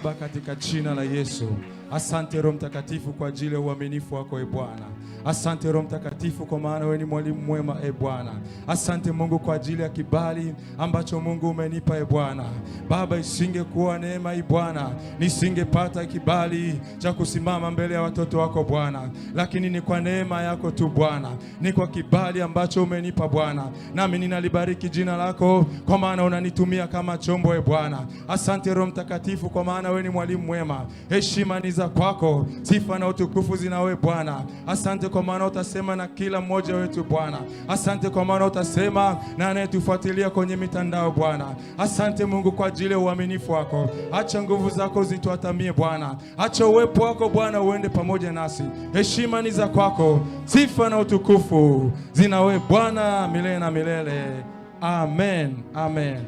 Baba, katika jina la Yesu. Asante Roho Mtakatifu kwa ajili ya uaminifu wako e Bwana. Asante Roho Mtakatifu kwa maana wewe ni mwalimu mwema e Bwana. Asante Mungu kwa ajili ya kibali ambacho Mungu umenipa e Bwana. Baba, isingekuwa neema e Bwana, nisingepata kibali cha kusimama mbele ya watoto wako Bwana. Lakini ni kwa neema yako tu Bwana. Ni kwa kibali ambacho umenipa Bwana. Nami ninalibariki jina lako kwa maana unanitumia kama chombo e Bwana. Asante Roho Mtakatifu kwa maana wewe ni mwalimu mwema. Heshima ni za kwako, sifa na utukufu zina wewe Bwana. Asante kwa maana utasema na kila mmoja wetu Bwana. Asante kwa maana utasema na anayetufuatilia kwenye mitandao Bwana. Asante Mungu kwa ajili ya uaminifu wako. Acha nguvu zako zituatamie Bwana. Acha uwepo wako Bwana uende pamoja nasi. Heshima ni za kwako, sifa na utukufu zina wewe Bwana milele na milele. Amen. Amen.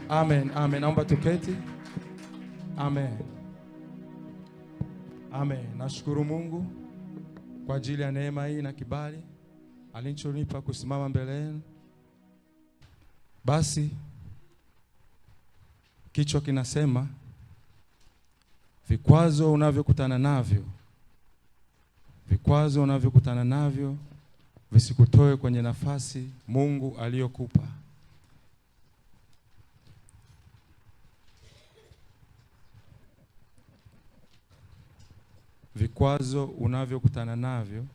Amen. Amen. Naomba tuketi. Amen. Amen. Nashukuru Mungu kwa ajili ya neema hii na kibali alichonipa kusimama mbele yenu. Basi kichwa kinasema vikwazo unavyokutana navyo. Vikwazo unavyokutana navyo visikutoe kwenye nafasi Mungu aliyokupa. Vikwazo unavyokutana navyo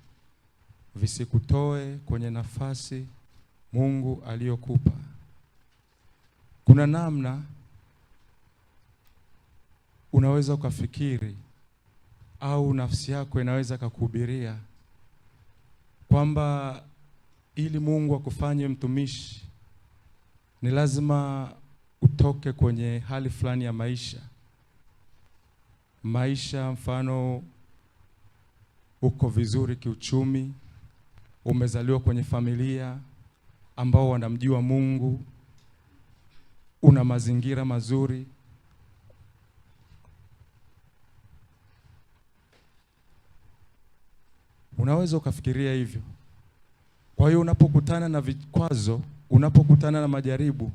visikutoe kwenye nafasi Mungu aliyokupa. Kuna namna unaweza ukafikiri au nafsi yako inaweza kukuhubiria kwamba ili Mungu akufanye mtumishi ni lazima utoke kwenye hali fulani ya maisha. Maisha mfano uko vizuri kiuchumi, umezaliwa kwenye familia ambao wanamjua Mungu, una mazingira mazuri. Unaweza ukafikiria hivyo. Kwa hiyo unapokutana na vikwazo, unapokutana na majaribu,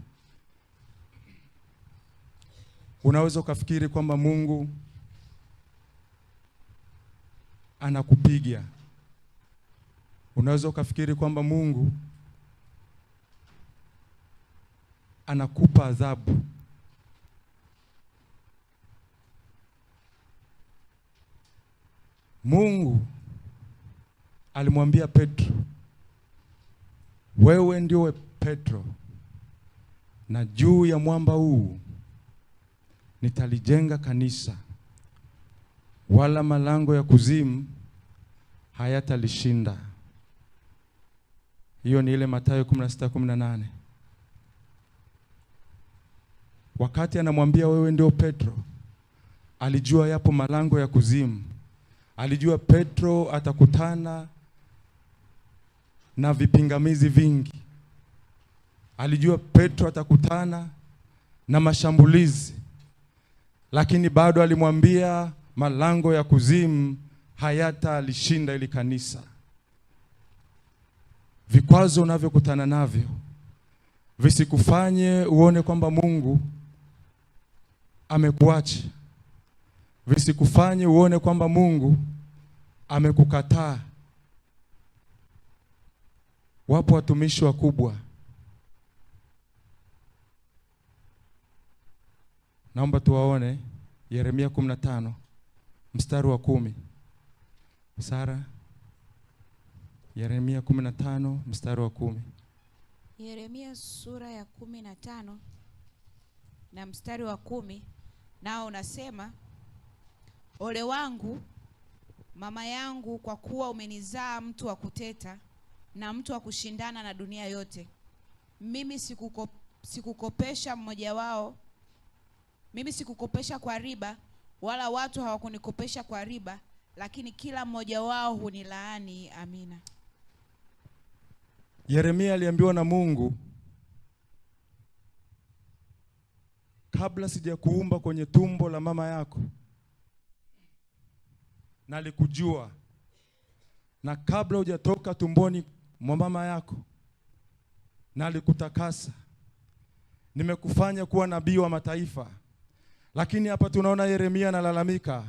unaweza ukafikiri kwamba Mungu anakupiga. Unaweza ukafikiri kwamba Mungu anakupa adhabu. Mungu alimwambia Petro, wewe ndiwe Petro, na juu ya mwamba huu nitalijenga kanisa, wala malango ya kuzimu hayatalishinda. Hiyo ni ile Mathayo 16:18. Wakati anamwambia wewe ndio Petro, alijua yapo malango ya kuzimu. Alijua Petro atakutana na vipingamizi vingi. Alijua Petro atakutana na mashambulizi. Lakini bado alimwambia malango ya kuzimu hayatalishinda ili kanisa. Vikwazo unavyokutana navyo visikufanye uone kwamba Mungu amekuacha. Visikufanye uone kwamba Mungu amekukataa. Wapo watumishi wakubwa. Naomba tuwaone. Yeremia 15 mstari wa 10. Sara, Yeremia 15 mstari wa 10. Yeremia sura ya 15 na mstari wa 10, nao unasema, ole wangu mama yangu, kwa kuwa umenizaa mtu wa kuteta na mtu wa kushindana na dunia yote. Mimi sikukopesha mmoja wao, mimi sikukopesha kwa riba, wala watu hawakunikopesha kwa riba, lakini kila mmoja wao hunilaani. Amina. Yeremia aliambiwa na Mungu, kabla sijakuumba kwenye tumbo la mama yako nalikujua, na kabla hujatoka tumboni mwa mama yako nalikutakasa. Nimekufanya kuwa nabii wa mataifa. Lakini hapa tunaona Yeremia analalamika.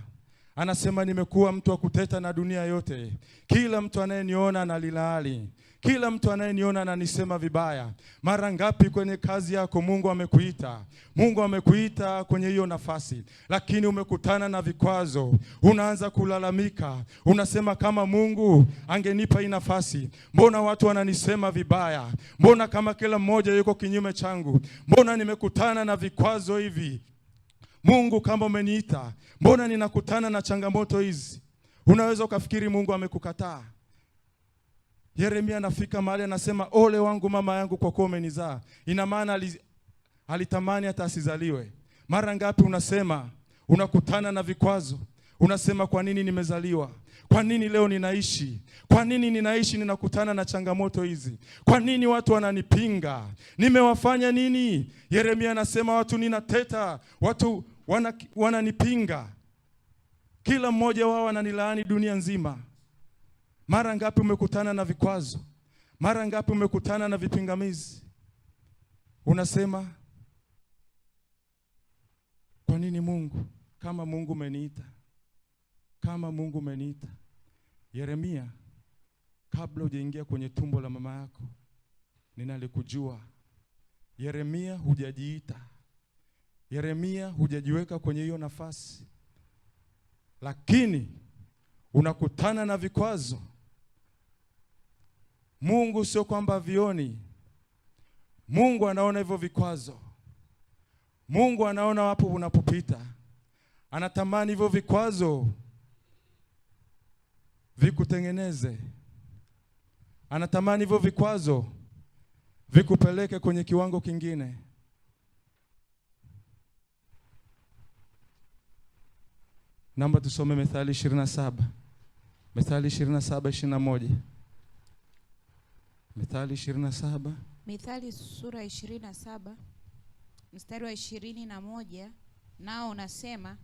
Anasema nimekuwa mtu wa kuteta na dunia yote. Kila mtu anayeniona ananilaani. Kila mtu anayeniona ananisema vibaya. Mara ngapi kwenye kazi yako Mungu amekuita? Mungu amekuita kwenye hiyo nafasi, lakini umekutana na vikwazo. Unaanza kulalamika. Unasema kama Mungu angenipa hii nafasi, mbona watu wananisema vibaya? Mbona kama kila mmoja yuko kinyume changu? Mbona nimekutana na vikwazo hivi? Mungu kama umeniita, mbona ninakutana na changamoto hizi? Unaweza ukafikiri Mungu amekukataa. Yeremia anafika mahali anasema ole wangu mama yangu kwa kuwa umenizaa. Ina maana alitamani hata asizaliwe. Mara ngapi unakutana na vikwazo. Unasema kwa nini nimezaliwa? Kwa nini leo ninaishi? Kwa nini ninaishi ninakutana na changamoto hizi? Kwa nini watu wananipinga? Nimewafanya nini? Yeremia anasema watu ninateta, watu wananipinga. Kila mmoja wao ananilaani dunia nzima. Mara ngapi umekutana na vikwazo? Mara ngapi umekutana na vipingamizi? Unasema kwa nini Mungu? Kama Mungu umeniita. Kama Mungu umeniita. Yeremia, kabla hujaingia kwenye tumbo la mama yako ninalikujua. Yeremia, hujajiita. Yeremia, hujajiweka kwenye hiyo nafasi. Lakini unakutana na vikwazo. Mungu sio kwamba vioni. Mungu anaona hivyo vikwazo. Mungu anaona wapo unapopita. Anatamani hivyo vikwazo vikutengeneze. Anatamani hivyo vikwazo vikupeleke kwenye kiwango kingine. Namba tusome Methali 27. Methali 27:21. Methali 27. Methali sura 27 mstari wa 21 nao unasema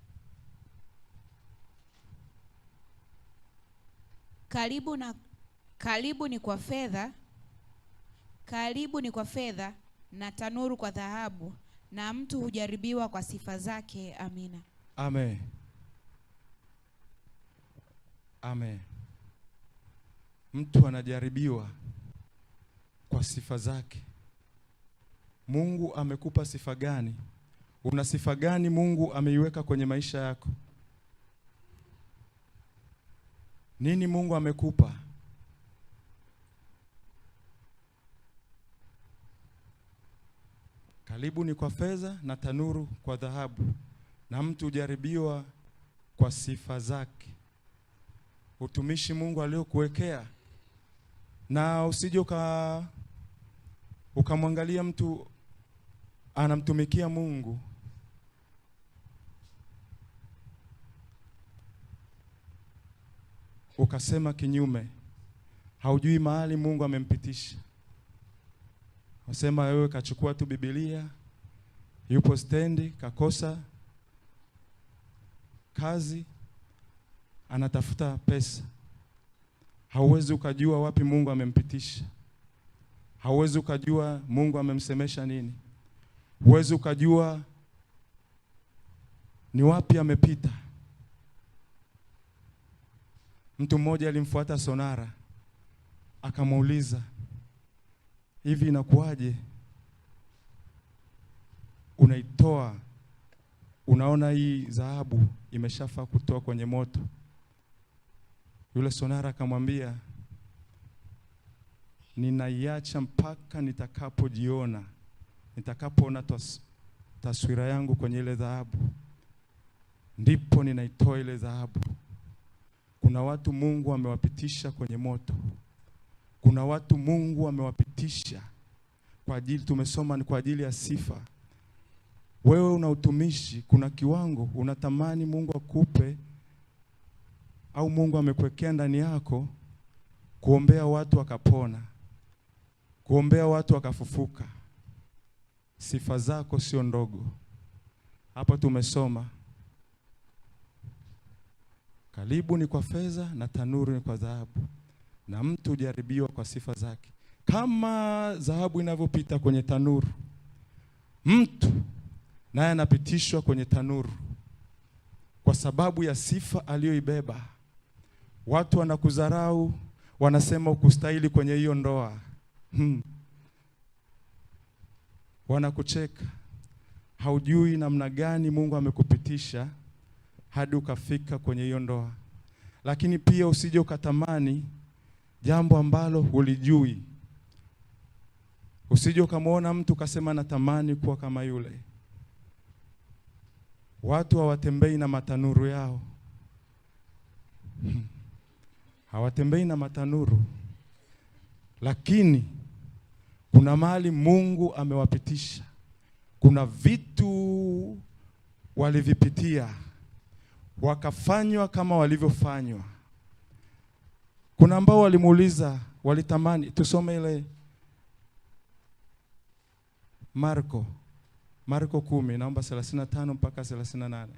karibu ni kwa fedha na tanuru kwa dhahabu, na mtu hujaribiwa kwa sifa zake. Amina. Amen. Amen. Mtu anajaribiwa kwa sifa zake. Mungu amekupa sifa gani? Una sifa gani Mungu ameiweka kwenye maisha yako? Nini Mungu amekupa? Karibu ni kwa fedha na tanuru kwa dhahabu, na mtu hujaribiwa kwa sifa zake. Utumishi Mungu aliokuwekea. Na usije ukamwangalia mtu anamtumikia Mungu ukasema kinyume. Haujui mahali Mungu amempitisha. Wasema wewe kachukua tu Biblia, yupo stendi, kakosa kazi, anatafuta pesa. Hauwezi ukajua wapi Mungu amempitisha. Hauwezi ukajua Mungu amemsemesha nini. Huwezi ukajua ni wapi amepita. Mtu mmoja alimfuata sonara, akamuuliza, hivi inakuwaje unaitoa, unaona hii dhahabu imeshafaa kutoa kwenye moto? Yule sonara akamwambia, ninaiacha mpaka nitakapojiona, nitakapoona taswira yangu kwenye ile dhahabu, ndipo ninaitoa ile dhahabu. Kuna watu Mungu amewapitisha kwenye moto. Kuna watu Mungu amewapitisha kwa ajili, tumesoma, ni kwa ajili ya sifa. Wewe una utumishi, kuna kiwango unatamani Mungu akupe, au Mungu amekuwekea ndani yako kuombea watu wakapona, kuombea watu wakafufuka. Sifa zako sio ndogo. Hapa tumesoma karibu ni kwa fedha na tanuru ni kwa dhahabu, na mtu hujaribiwa kwa sifa zake. Kama dhahabu inavyopita kwenye tanuru, mtu naye anapitishwa kwenye tanuru kwa sababu ya sifa aliyoibeba. Watu wanakudharau, wanasema ukustahili kwenye hiyo ndoa. Wanakucheka. Haujui namna gani Mungu amekupitisha hadi ukafika kwenye hiyo ndoa. Lakini pia usije ukatamani jambo ambalo hulijui. Usije ukamwona mtu ukasema natamani kuwa kama yule. Watu hawatembei na matanuru yao. Hawatembei na matanuru. Lakini kuna mahali Mungu amewapitisha. Kuna vitu walivipitia, wakafanywa kama walivyofanywa. Kuna ambao walimuuliza, walitamani. Tusome ile Marko 10, naomba 35 mpaka 38.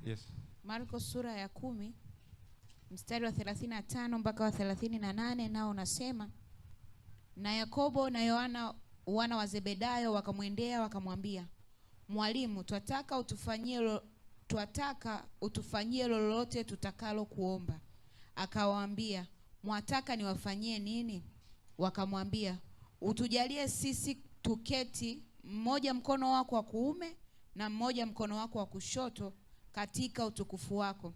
Yes. Marko sura ya 10 mstari wa 35 mpaka wa 38, nao unasema, na Yakobo na Yohana wana wa Zebedayo wakamwendea wakamwambia, Mwalimu, twataka utufanyie lolote tutakalo kuomba. Akawaambia, mwataka niwafanyie nini? Wakamwambia, utujalie sisi tuketi, mmoja mkono wako wa kuume na mmoja mkono wako wa kushoto katika utukufu wako.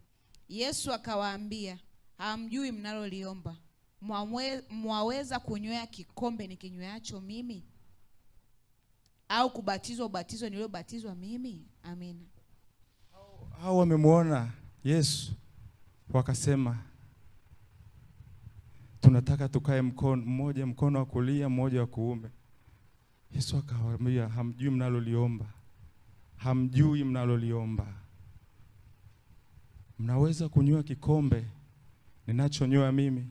Yesu akawaambia, hamjui mnaloliomba. Mwaweza kunywea kikombe nikinyweacho mimi? Au kubatizwa ubatizo niliobatizwa mimi? Amina. Hao wamemuona Yesu wakasema, tunataka tukae mmoja mkono wa kulia mmoja wa kuume. Yesu akawaambia, hamjui mnaloliomba. Hamjui mnaloliomba. Mnaweza kunywa kikombe ninachonywa mimi?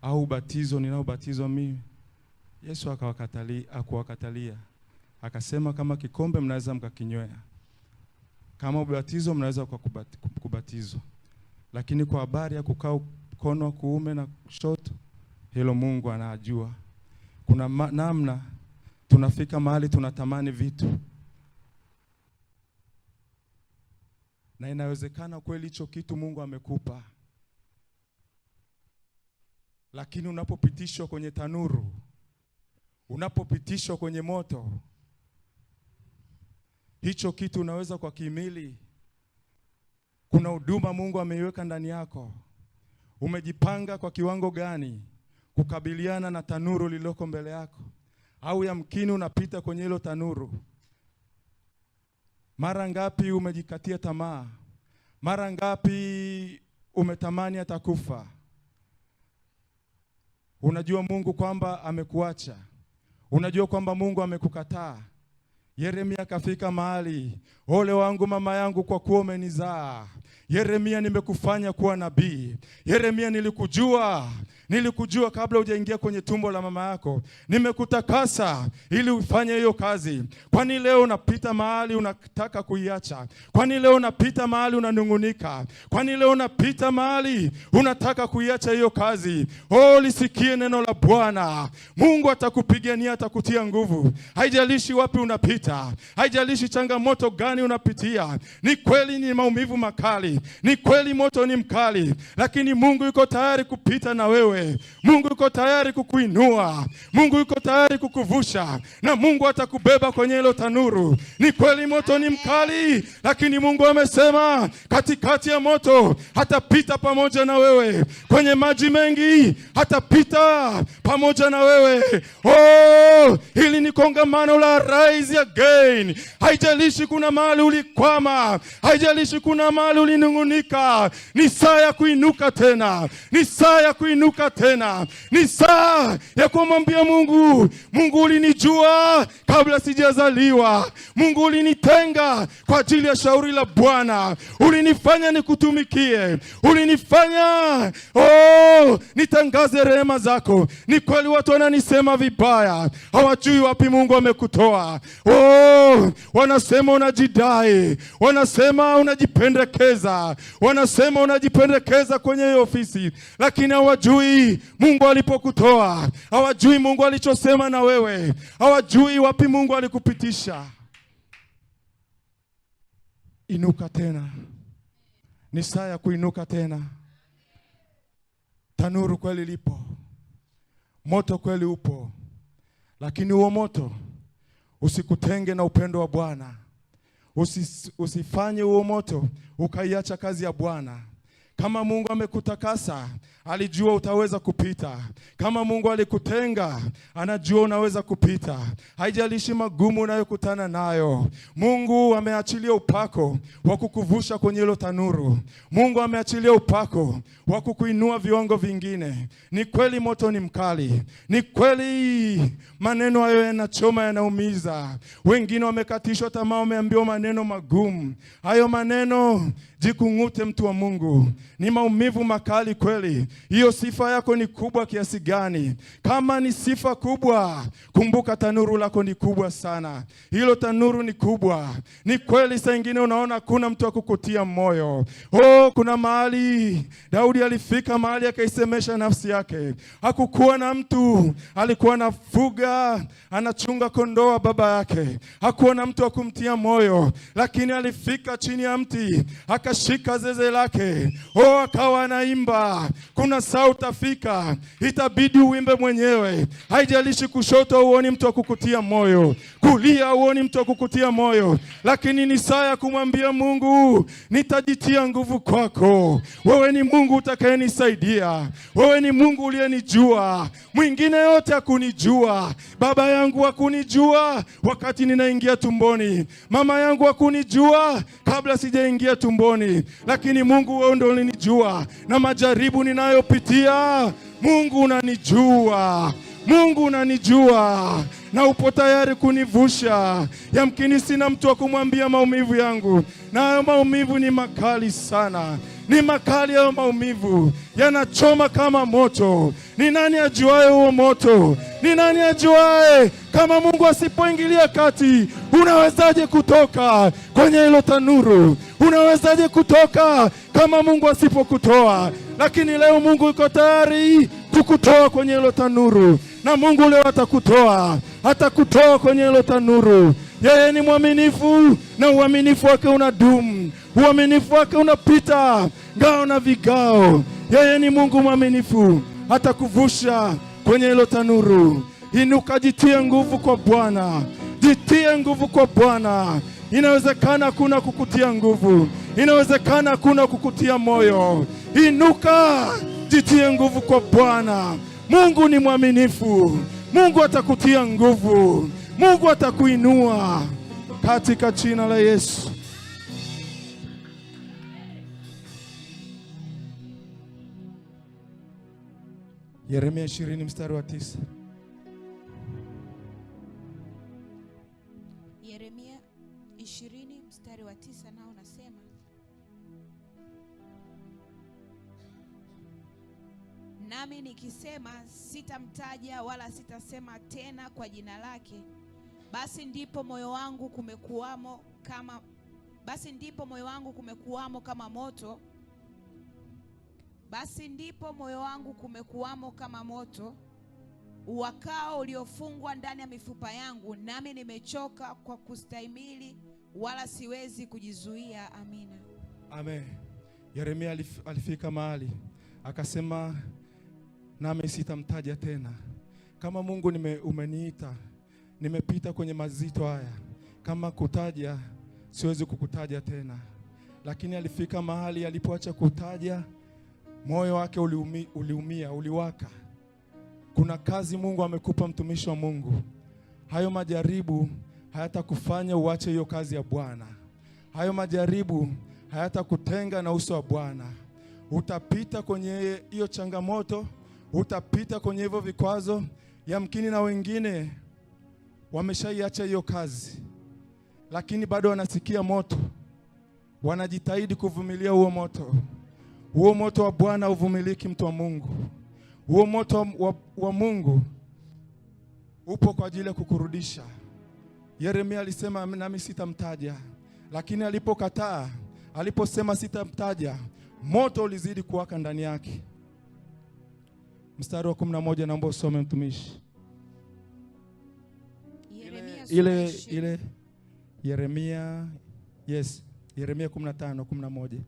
Au ubatizo ninaobatizwa mimi? Yesu akawakatalia. Akasema, kama kikombe mnaweza mkakinywea, kama ubatizo mnaweza kubatizwa, lakini kwa habari ya kukaa mkono wa kuume na kushoto, hilo Mungu anajua. Kuna namna tunafika mahali tunatamani vitu, na inawezekana kweli hicho kitu Mungu amekupa, lakini unapopitishwa kwenye tanuru, unapopitishwa kwenye moto, hicho kitu unaweza kwa kimili. Kuna huduma Mungu ameiweka ndani yako. Umejipanga kwa kiwango gani kukabiliana na tanuru lililoko mbele yako? Au yamkini unapita kwenye hilo tanuru. Mara ngapi umejikatia tamaa? Mara ngapi umetamani atakufa? Unajua Mungu kwamba amekuacha. Unajua kwamba Mungu amekukataa. Yeremia kafika mahali, ole wangu mama yangu kwa kuwa umenizaa. Yeremia, nimekufanya kuwa nabii. Yeremia, nilikujua kabla hujaingia kwenye tumbo la mama yako. Nimekutakasa ili ufanye hiyo kazi. Kwani leo unapita mahali unataka kuiacha? Kwani leo unapita mahali unanungunika? Kwani leo unapita mahali unataka kuiacha hiyo kazi? Lisikie neno la Bwana. Mungu atakupigania, atakutia nguvu. Haijalishi wapi unapita, haijalishi changamoto gani unapitia. Ni kweli ni maumivu makali, ni kweli moto ni mkali, lakini Mungu yuko tayari kupita na wewe. Mungu yuko tayari kukuinua. Mungu yuko tayari kukuvusha, na Mungu atakubeba kwenye hilo tanuru. Ni kweli moto ni mkali, lakini Mungu amesema katikati ya moto hatapita pamoja na wewe. Kwenye maji mengi hatapita pamoja na wewe. Hili ni kongamano la Rise Again. Haijalishi kuna mahali ulikwama, haijalishi kuna mahali ulinungunika, ni saa ya kuinuka tena. Ni saa ya kuinuka tena. Ni saa ya kumwambia Mungu, Mungu ulinijua kabla sijazaliwa. Mungu ulinitenga kwa ajili ya shauri la Bwana. Ulinifanya nikutumikie. Ulinifanya nitangaze rehema zako. Ni kweli watu wananisema vibaya, hawajui wapi Mungu amekutoa. Wanasema unajidai, wanasema unajipendekeza, wanasema unajipendekeza kwenye ofisi, lakini hawajui hawajui Mungu alipokutoa, hawajui Mungu alichosema na wewe, hawajui wapi Mungu alikupitisha. Inuka tena. Ni saa ya kuinuka tena. Tanuru kweli lipo, moto kweli upo, lakini huo moto usikutenge na upendo wa Bwana. Usifanye huo moto ukaiacha kazi ya Bwana. Kama Mungu amekutakasa, alijua utaweza kupita. Kama Mungu alikutenga, anajua unaweza kupita. Haijalishi magumu unayokutana nayo. Mungu ameachilia upako wa kukuvusha kwenye hilo tanuru. Mungu ameachilia upako wa kukuinua viwango vingine. Ni kweli moto ni mkali. Ni kweli maneno hayo yanachoma, yanaumiza. Wengine wamekatishwa tamaa, wameambiwa maneno magumu. Hayo maneno, jikungute mtu wa Mungu. Ni maumivu makali kweli. Hiyo sifa yako ni kubwa kiasi gani? Kama ni sifa kubwa, kumbuka tanuru lako ni kubwa sana. Hilo tanuru ni kubwa. Ni kweli saa nyingine unaona kuna mtu wa kukutia moyo. Kuna mahali Daudi alifika mahali akaisemesha nafsi yake. Hakukuwa na mtu, alikuwa anafuga, anachunga kondoo baba yake. Hakuwa na mtu wa kumtia moyo, lakini alifika chini ya mti, akashika zeze lake. Akawa anaimba. Kuna saa utafika, itabidi uimbe mwenyewe. Haijalishi kushoto uoni mtu wa kukutia moyo, kulia uoni mtu wa kukutia moyo, lakini ni saa ya kumwambia Mungu, nitajitia nguvu kwako. Wewe ni Mungu utakayenisaidia. Wewe ni Mungu uliyenijua. Mwingine yote hakunijua. Baba yangu hakunijua wakati ninaingia tumboni. Mama yangu hakunijua kabla sijaingia tumboni. Lakini Mungu wewe ndio ulinijua. Na majaribu ninayopitia, Mungu unanijua. Mungu unanijua na upo tayari kunivusha. Yamkini sina mtu wa kumwambia maumivu yangu, na hayo maumivu ni makali sana. Ni makali hayo maumivu, yanachoma kama moto. Ni nani ajuaye huo moto? Ni nani ajuaye kama Mungu asipoingilia kati, unawezaje kutoka kwenye hilo tanuru? Unawezaje kutoka kama Mungu asipokutoa? Lakini leo Mungu yuko tayari kukutoa kwenye hilo tanuru. Na Mungu leo atakutoa kwenye hilo tanuru. Yeye ni mwaminifu na uaminifu wake unadumu. Uaminifu wake unapita ngao na vigao. Yeye ni Mungu mwaminifu, atakuvusha kwenye hilo tanuru. Inuka, jitie nguvu kwa Bwana. Jitie nguvu kwa Bwana. Inawezekana kuna kukutia nguvu. Inawezekana kuna kukutia moyo. Inuka, jitie nguvu kwa Bwana. Mungu ni mwaminifu. Mungu atakutia nguvu. Mungu atakuinua katika jina la Yesu. Yeremia 20 mstari wa 9. Yeremia 20 mstari wa 9 nao unasema, nami nikisema sitamtaja wala sitasema tena kwa jina lake, basi ndipo moyo wangu kumekuwamo kama moto. Basi ndipo moyo wangu kumekuwamo kama moto uwakao uliofungwa ndani ya mifupa yangu, nami nimechoka kwa kustahimili wala siwezi kujizuia. Amina. Amen. Yeremia alifika mahali akasema, nami sitamtaja tena. Kama Mungu umeniita, nimepita kwenye mazito haya. Kama kutaja, siwezi kukutaja tena. Lakini alifika mahali alipoacha kutaja, moyo wake uliumia, uliwaka. Kuna kazi Mungu amekupa mtumishi wa Mungu. Hayo majaribu hayatakufanya uache hiyo kazi ya Bwana. Hayo majaribu hayatakutenga na uso wa Bwana. Utapita kwenye hiyo changamoto, utapita kwenye hivyo vikwazo. Yamkini na wengine wameshaiacha hiyo kazi, lakini bado wanasikia moto. Wanajitahidi kuvumilia huo moto. Huo moto wa Bwana uvumiliki, mtu wa Mungu. Huo moto wa Mungu upo kwa ajili ya kukurudisha. Yeremia alisema nami sitamtaja, lakini alipokataa, aliposema sitamtaja, moto ulizidi kuwaka ndani yake. Mstari wa 11 naomba usome mtumishi. Ile Yeremia, yes, Yeremia 15:11.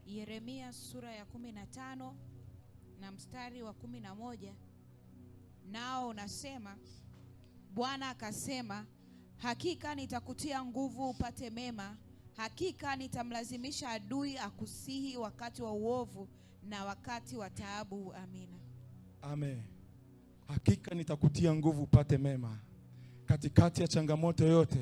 Yeremia sura ya 15 na mstari wa 11, nao unasema, Bwana akasema, hakika nitakutia nguvu upate mema, hakika nitamlazimisha adui akusihi wakati wa uovu na wakati wa taabu. Amina. Amen. Hakika nitakutia nguvu upate mema. Katikati ya changamoto yote,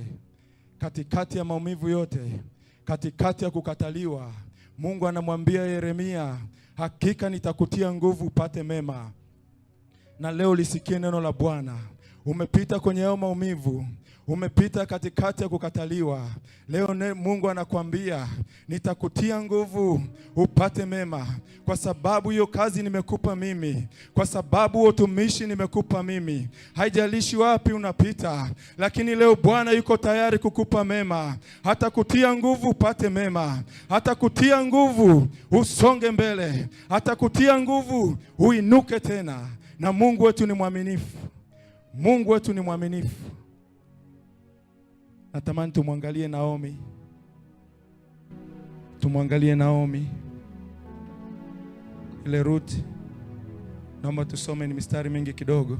katikati ya maumivu yote, katikati ya kukataliwa, Mungu anamwambia Yeremia, hakika nitakutia nguvu upate mema. Na leo lisikie neno la Bwana. Umepita kwenye hayo maumivu, umepita katikati ya kukataliwa. Leo Mungu anakuambia, nitakutia nguvu upate mema, kwa sababu hiyo kazi nimekupa mimi, kwa sababu utumishi nimekupa mimi. Haijalishi wapi unapita, lakini leo Bwana yuko tayari kukupa mema. Hata kutia nguvu upate mema, hata kutia nguvu usonge mbele, hata kutia nguvu uinuke tena. Na Mungu wetu ni mwaminifu. Mungu wetu ni mwaminifu. Natamani tumwangalie Naomi. Tumwangalie Naomi. Ile Ruth. Naomba tusome, ni mistari mingi kidogo.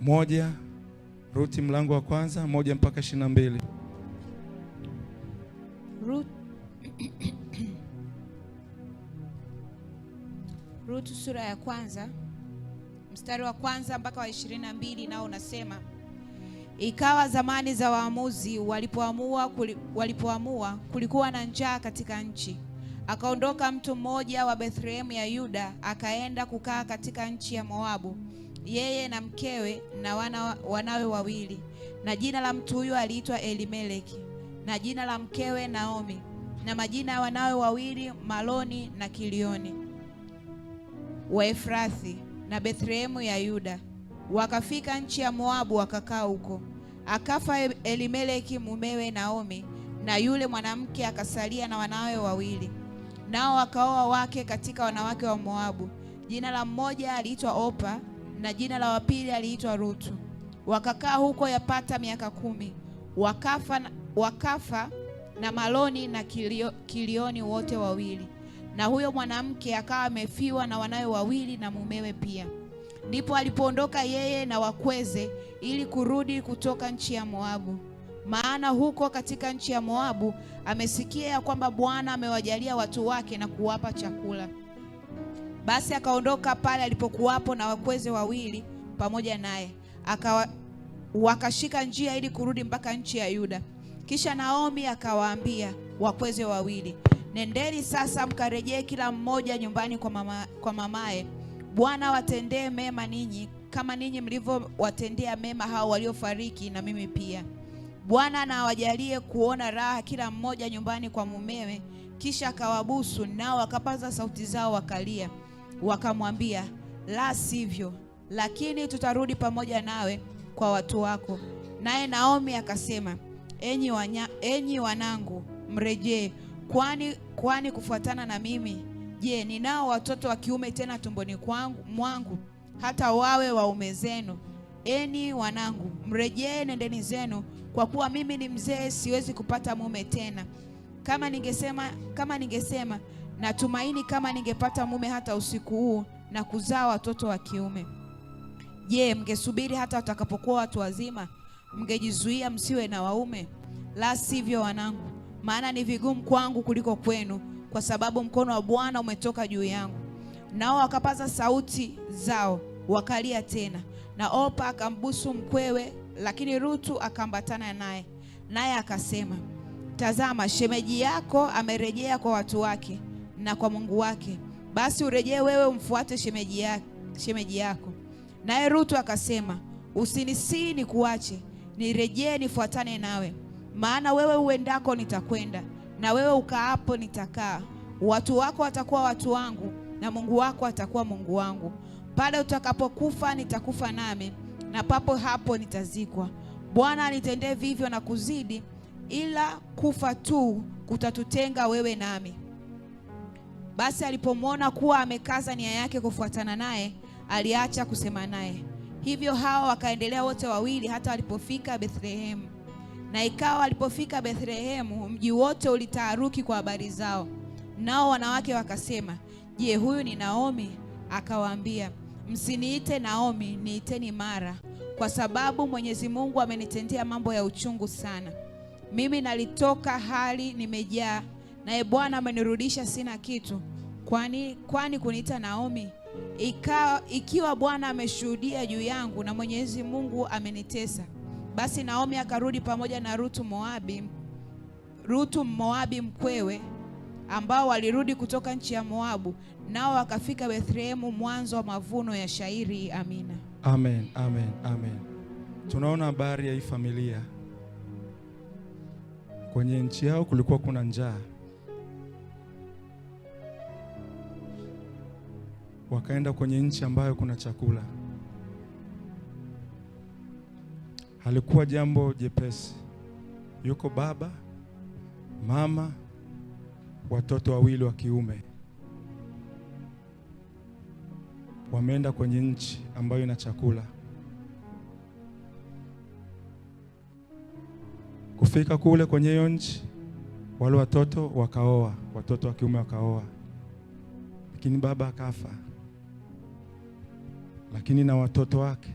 1 Ruth mlango wa kwanza 1 mpaka 22. Ruth sura ya kwanza mstari wa kwanza mpaka wa 22, nao unasema, ikawa zamani za waamuzi walipoamua kulikuwa na njaa katika nchi. Akaondoka mtu mmoja wa Bethlehemu ya Yuda, akaenda kukaa katika nchi ya Moabu, yeye na mkewe na wanawe wawili. Na jina la mtu huyo aliitwa Elimeleki, na jina la mkewe Naomi, na majina ya wanawe wawili Maloni na Kilioni, wa Efrathi na Bethlehemu ya Yuda. Wakafika nchi ya Moabu wakakaa huko. Akafa Elimeleki mumewe Naomi, na yule mwanamke akasalia na wanawe wawili. Nao wakaoa wake katika wanawake wa Moabu. Jina la mmoja aliitwa Opa, na jina la wapili aliitwa Rutu. Wakakaa huko yapata miaka 10. Wakafa na Maloni na Kilioni wote wawili. Na huyo mwanamke akawa amefiwa na wanawe wawili na mumewe pia. Ndipo alipoondoka yeye na wakweze ili kurudi kutoka nchi ya Moabu. Maana huko katika nchi ya Moabu amesikia ya kwamba Bwana amewajalia watu wake na kuwapa chakula. Basi akaondoka pale alipokuwapo na wakweze wawili pamoja naye. Wakashika njia ili kurudi mpaka nchi ya Yuda. Kisha Naomi akawaambia wakweze wawili, nendeni sasa mkarejee kila mmoja nyumbani kwa mamaye. Bwana watendee mema ninyi kama ninyi mlivyowatendea mema hao waliofariki, na mimi pia. Bwana na awajalie kuona raha kila mmoja nyumbani kwa mumewe. Kisha akawabusu, nao wakapaza sauti zao wakalia. Wakamwambia, la sivyo, lakini tutarudi pamoja nawe kwa watu wako. Naye Naomi akasema, enyi wanangu, mrejee, kwani kufuatana na mimi, je, ninao watoto wa kiume tena tumboni mwangu, hata wawe waume zenu? Enyi wanangu, mrejee, nendeni zenu, kwa kuwa mimi ni mzee, siwezi kupata mume tena. Kama ningesema natumaini kama ningepata mume hata usiku huu na kuzaa watoto wa kiume. Je, mngesubiri hata watakapokuwa watu wazima? Mngejizuia msiwe na waume? La sivyo wanangu, maana ni vigumu kwangu kuliko kwenu, kwa sababu mkono wa Bwana umetoka juu yangu. Nao wakapaza sauti zao wakalia tena. Na Opa akambusu mkwewe, lakini Rutu akambatana naye akasema, tazama, shemeji yako amerejea kwa watu wake na kwa Mungu wake. Basi urejee wewe umfuate shemeji yako. Naye Rutu akasema, usinisii nikuache, nirejee nifuatane nawe. Maana wewe uendako nitakwenda, na wewe ukaapo nitakaa. Watu wako watakuwa watu wangu, na Mungu wako atakuwa Mungu wangu. Pale utakapokufa nitakufa nami, na papo hapo nitazikwa. Bwana anitendee vivyo na kuzidi, ila kufa tu kutatutenga wewe nami. Basi alipomwona kuwa amekaza nia yake kufuatana naye, aliacha kusema naye. Hivyo hao wakaendelea wote wawili hata walipofika Bethlehemu. Na ikawa walipofika Bethlehemu, mji wote ulitaharuki kwa habari zao. Nao wanawake wakasema, je, huyu ni Naomi? Akawaambia, msiniite Naomi, niiteni Mara, kwa sababu Mwenyezi Mungu amenitendea mambo ya uchungu sana. Mimi nalitoka hali nimejaa, naye Bwana amenirudisha sina kitu. Kwani kuniita Naomi? Ikiwa Bwana ameshuhudia juu yangu na Mwenyezi Mungu amenitesa. Basi Naomi akarudi pamoja na Ruthu Moabi mkwewe, ambao walirudi kutoka nchi ya Moabu, nao wakafika Bethlehemu mwanzo wa mavuno ya shairi. Amina. Amen, amen, amen. Tunaona habari ya hii familia. Kwenye nchi yao kulikuwa kuna njaa. Wakaenda kwenye nchi ambayo kuna chakula. Halikuwa jambo jepesi. Yuko baba, mama, watoto wawili wa kiume. Wameenda kwenye nchi ambayo ina chakula. Kufika kule kwenye hiyo nchi, wale watoto wakaoa, watoto wa kiume wakaoa. Lakini baba akafa. Lakini na watoto wake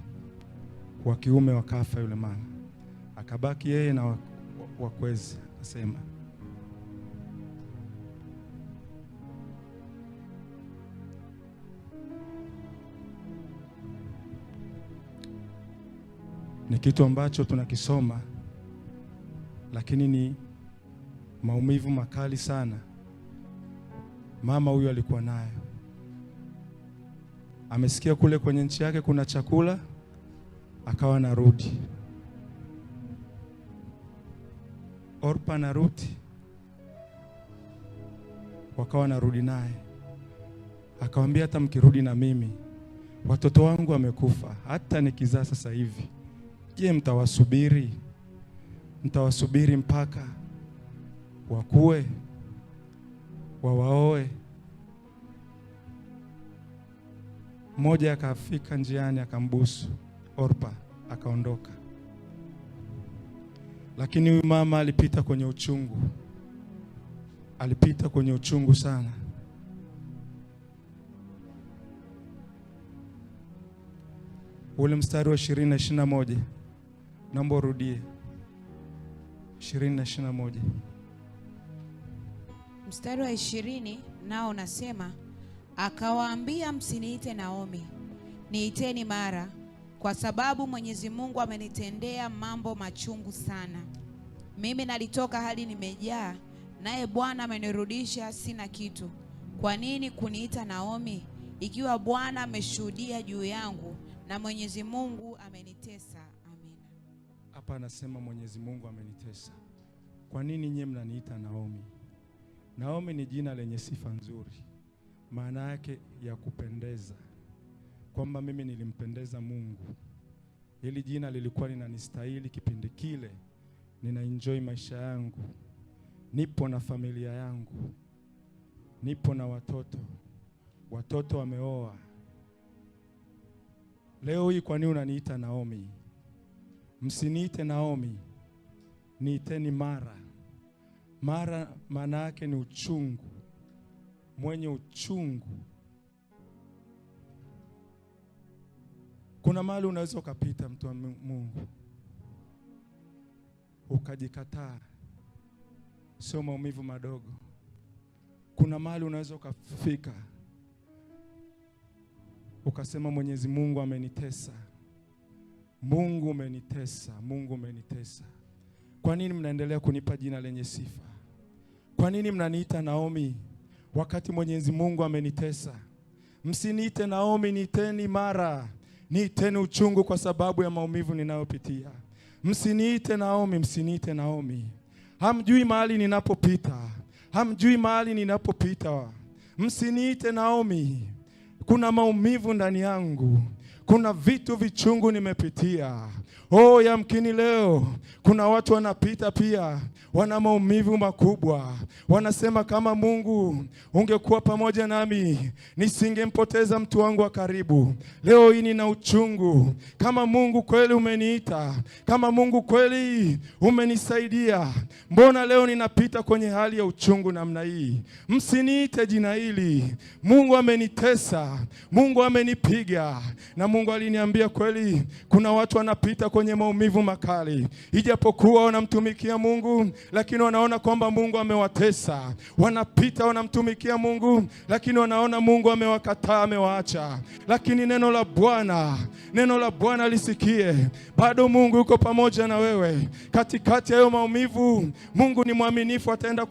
wa kiume wakafa. Yule mama akabaki yeye na wakwezi. Nasema ni kitu ambacho tunakisoma, lakini ni maumivu makali sana mama huyu alikuwa nayo. Amesikia kule kwenye nchi yake kuna chakula, akawa narudi. Orpa na Ruthi wakawa narudi naye. Akamwambia, hata mkirudi na mimi, watoto wangu wamekufa, hata nikizaa sasa hivi, je, mtawasubiri? Mtawasubiri mpaka wakue, wawaoe? Mmoja akafika njiani akambusu Orpa, akaondoka. Lakini huyu mama alipita kwenye uchungu. Alipita kwenye uchungu sana. Ule mstari wa 20 na 21. Naomba urudie. 20 na 21. Mstari wa 20 nao unasema, akawaambia, msiniite Naomi, niiteni Mara, kwa sababu Mwenyezi Mungu amenitendea mambo machungu sana. Mimi nalitoka hali nimejaa, naye Bwana amenirudisha sina kitu. Kwa nini kuniita Naomi, ikiwa Bwana ameshuhudia juu yangu na Mwenyezi Mungu amenitesa? Amina. Hapa anasema Mwenyezi Mungu amenitesa. Kwa nini nyie mnaniita Naomi? Naomi ni jina lenye sifa nzuri. Maana yake ya kupendeza, kwamba mimi nilimpendeza Mungu. Hili jina lilikuwa linanistahili kipindi kile. Nina enjoy maisha yangu, nipo na familia yangu, nipo na watoto wameoa. Leo hii kwa nini unaniita Naomi? Msiniite Naomi, niiteni Mara. Mara maana yake ni uchungu, mwenye uchungu. Kuna mahali unaweza ukapita, mtu wa Mungu, ukajikataa. Sio maumivu madogo. Kuna mahali unaweza ukafika ukasema, Mwenyezi Mungu amenitesa. Mungu umenitesa, Mungu umenitesa. Kwa nini mnaendelea kunipa jina lenye sifa? Kwa nini mnaniita Naomi wakati Mwenyezi Mungu amenitesa? Msiniite Naomi, niiteni Mara. Niiteni uchungu kwa sababu ya maumivu ninayopitia. Msiniite Naomi, msiniite Naomi. Hamjui mahali ninapopita. Hamjui mahali ninapopita. Msiniite Naomi. Kuna maumivu ndani yangu. kuna vitu vichungu nimepitia. Oh, yamkini leo kuna watu wanapita pia, wana maumivu makubwa. Wanasema kama Mungu ungekuwa pamoja nami, nisingempoteza mtu wangu wa karibu. Leo hii nina uchungu. Kama Mungu kweli umeniita, kama Mungu kweli umenisaidia, mbona leo ninapita kwenye hali ya uchungu namna hii? Msiniite jina hili. Mungu amenitesa, Mungu amenipiga, na Mungu aliniambia kweli kuna watu wanapita kwenye maumivu makali. Ijapokuwa wanamtumikia Mungu, lakini wanaona kwamba Mungu amewatesa. Wanapita wanamtumikia Mungu, lakini wanaona Mungu amewakataa, amewaacha. Lakini neno la Bwana lisikie. Bado Mungu yuko pamoja na wewe. Katikati ya hayo maumivu, Mungu ni mwaminifu, ataenda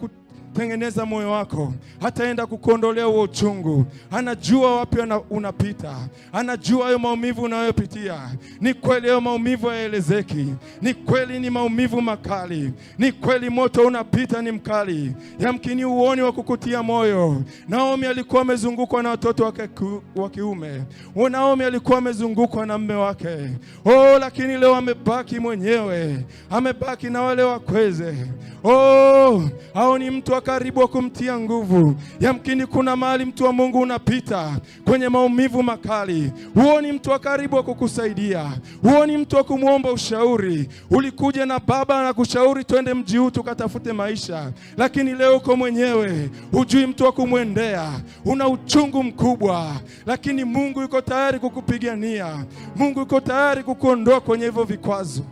tengeneza moyo wako, hataenda kukuondolea huo uchungu. Anajua wapi unapita, anajua hayo maumivu unayopitia. Ni kweli hayo maumivu hayaelezeki, ni kweli ni maumivu makali, ni kweli moto unapita ni mkali. Yamkini uoni wa kukutia moyo. Naomi alikuwa amezungukwa na watoto wake wa kiume, Naomi alikuwa amezungukwa na mume wake. Oh, lakini leo amebaki mwenyewe, amebaki na wale wakweze. Oh, hao ni mtu wa karibu wa kumtia nguvu. Yamkini kuna mahali mtu wa Mungu unapita kwenye maumivu makali, huoni mtu wa karibu wa kukusaidia, huoni mtu wa kumuomba ushauri. Ulikuja na baba na kushauri twende mji huu tukatafute maisha, lakini leo uko mwenyewe, hujui mtu wa kumwendea, una uchungu mkubwa. Lakini Mungu yuko tayari kukupigania, Mungu yuko tayari kukuondoa kwenye hivyo vikwazo.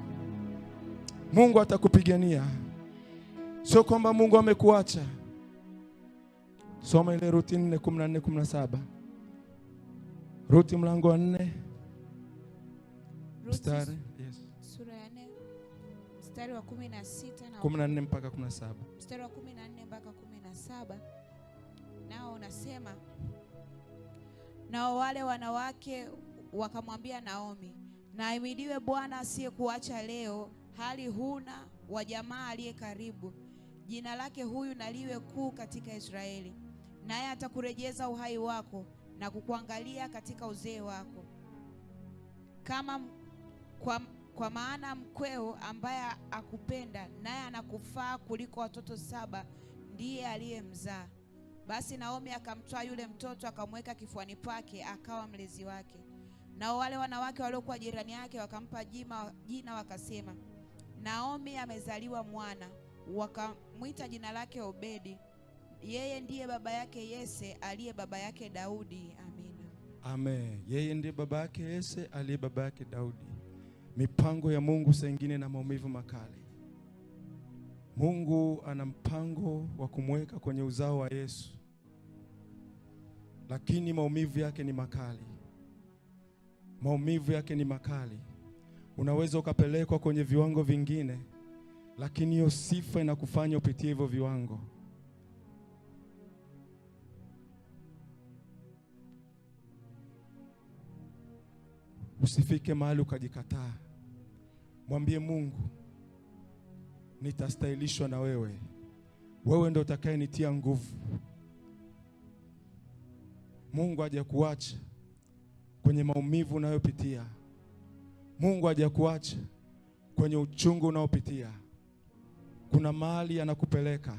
Mungu atakupigania. Sio kwamba Mungu amekuacha. Soma ile Ruti 4:14-17. Ruti mlango wa 4. Mstari, yes. Sura ya 4 mstari wa 16 na 14 mpaka 17. Mstari wa 14 mpaka 17. Nao unasema, nao wale wanawake wakamwambia Naomi, na ahimidiwe Bwana asiyekuacha leo, hali huna wa jamaa aliye karibu. Jina lake huyu na liwe kuu katika Israeli, naye atakurejeza uhai wako na kukuangalia katika uzee wako. Kwa maana mkweo ambaye akupenda naye anakufaa kuliko watoto 7 ndiye aliyemzaa. Basi Naomi akamtoa yule mtoto akamweka kifuani pake, akawa mlezi wake. Nao wale wanawake waliokuwa jirani yake wakampa jina wakasema, Naomi amezaliwa mwana. Wakamwita jina lake Obedi. Yeye ndiye baba yake Yese aliye baba yake Daudi. Amina. Amen. Yeye ndiye baba yake Yese aliye baba yake Daudi. Mipango ya Mungu saa nyingine na maumivu makali. Mungu ana mpango wa kumweka kwenye uzao wa Yesu, lakini maumivu yake ni makali. Maumivu yake ni makali. Unaweza ukapelekwa kwenye viwango vingine, lakini hiyo sifa inakufanya upitie hivyo viwango. Usifike mahali ukajikataa. Mwambie Mungu, nitastahilishwa na wewe. Wewe ndio utakayenitia nguvu. Mungu hajakuacha kwenye maumivu unayopitia. Mungu hajakuacha kwenye uchungu unaopitia. Kuna mahali anakupeleka.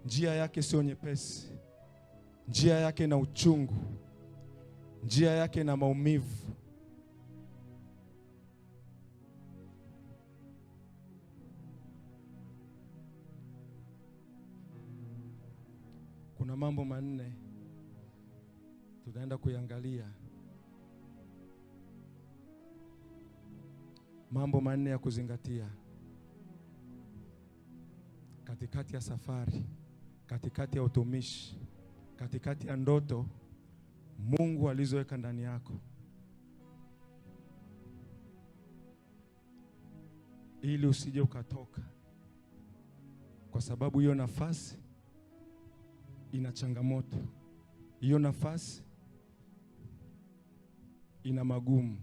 Njia yake sio nyepesi. Njia yake na uchungu. Njia yake na maumivu. Kuna mambo manne tunaenda kuiangalia. Mambo manne ya kuzingatia katikati ya safari, katikati ya utumishi, katikati ya ndoto Mungu alizoweka ndani yako, ili usije ukatoka, kwa sababu hiyo nafasi ina changamoto, hiyo nafasi ina magumu.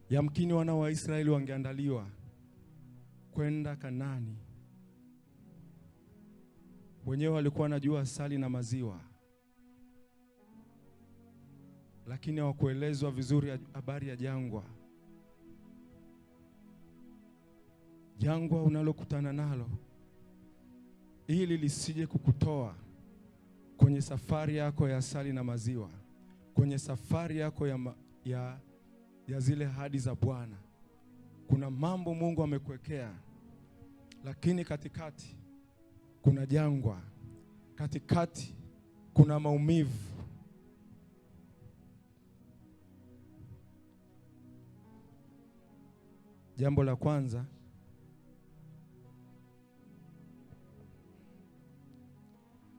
Yamkini wana wa Israeli wangeandaliwa kwenda Kanaani, wenyewe walikuwa wanajua asali na maziwa, lakini hawakuelezwa vizuri habari ya jangwa. Jangwa unalokutana nalo, ili lisije kukutoa kwenye safari yako ya asali na maziwa, kwenye safari yako ya zile ahadi za Bwana. Kuna mambo Mungu amekuwekea, lakini katikati kuna jangwa, katikati kuna maumivu. Jambo la kwanza,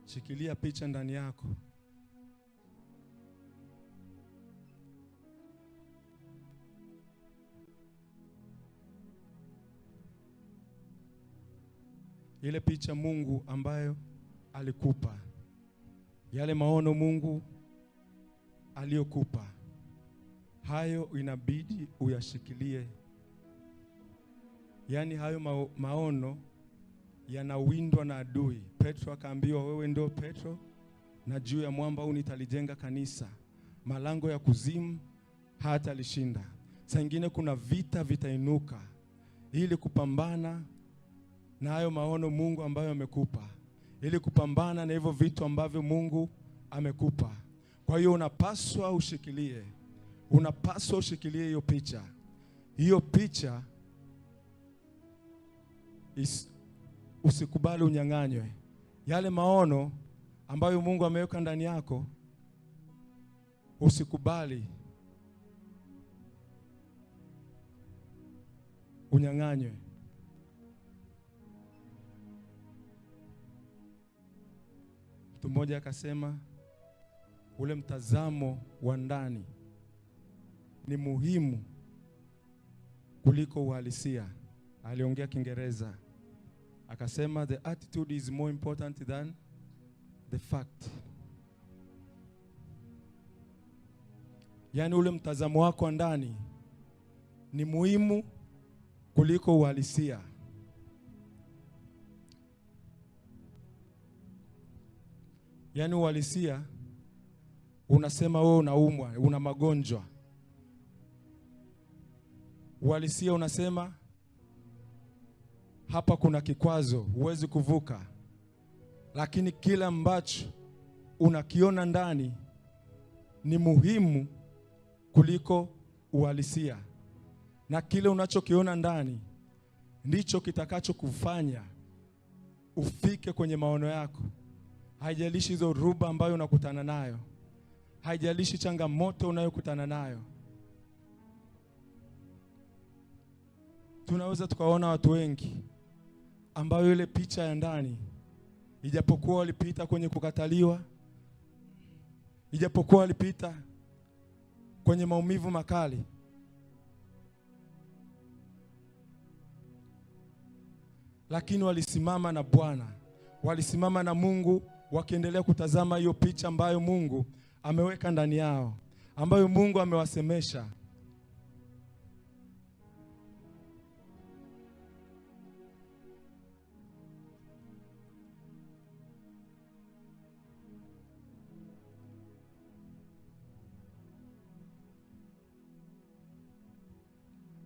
shikilia picha ndani yako. Ile picha Mungu ambayo alikupa, yale maono Mungu aliyokupa, hayo inabidi uyashikilie. Yaani hayo maono yanawindwa na adui. Petro akaambiwa, wewe ndio Petro, na juu ya mwamba huu nitalijenga kanisa, malango ya kuzimu hatalishinda. Saa nyingine kuna vita vitainuka ili kupambana na hayo maono Mungu ambayo amekupa, ili kupambana na hivyo vitu ambavyo Mungu amekupa. Kwa hiyo unapaswa ushikilie hiyo picha. Hiyo picha usikubali unyang'anywe. Yale maono ambayo Mungu ameweka ndani yako, usikubali unyang'anywe. Mtu mmoja akasema ule mtazamo wa ndani ni muhimu kuliko uhalisia. Aliongea Kiingereza, akasema the attitude is more important than the fact. Yaani ule mtazamo wako ndani ni muhimu kuliko uhalisia. Yaani uhalisia unasema wewe unaumwa, una magonjwa. Uhalisia unasema hapa kuna kikwazo, huwezi kuvuka. Lakini kila ambacho unakiona ndani ni muhimu kuliko uhalisia. Na kile unachokiona ndani ndicho kitakacho kufanya ufike kwenye maono yako. Haijalishi hizo ruba ambayo unakutana nayo, haijalishi changamoto unayokutana nayo. Tunaweza tukaona watu wengi ambayo ile picha ya ndani, ijapokuwa walipita kwenye kukataliwa, ijapokuwa walipita kwenye maumivu makali, lakini walisimama na Bwana, walisimama na Mungu, wakiendelea kutazama hiyo picha ambayo Mungu ameweka ndani yao, ambayo Mungu amewasemesha.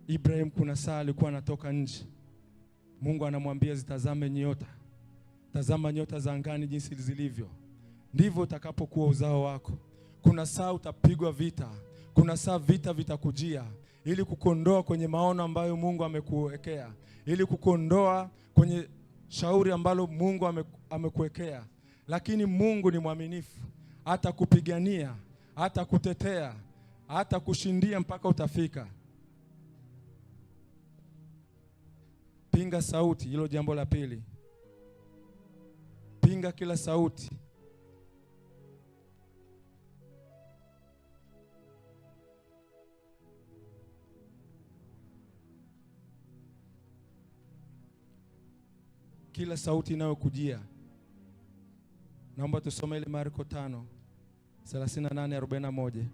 Ibrahim kuna saa alikuwa anatoka nje. Mungu anamwambia zitazame nyota. Tazama nyota za angani jinsi zilivyo. Ndivyo utakapokuwa uzao wako. Kuna saa utapigwa vita. Kuna saa vita vitakujia ili kukondoa kwenye maono ambayo Mungu amekuwekea, ili kukondoa kwenye shauri ambalo Mungu amekuwekea. Lakini Mungu ni mwaminifu. Hata kupigania, hata kutetea, hata kushindia mpaka utafika. Pinga sauti, hilo jambo la pili. Pinga kila sauti. Kila sauti inayokujia. Naomba tusome ile Marko 5:38-41.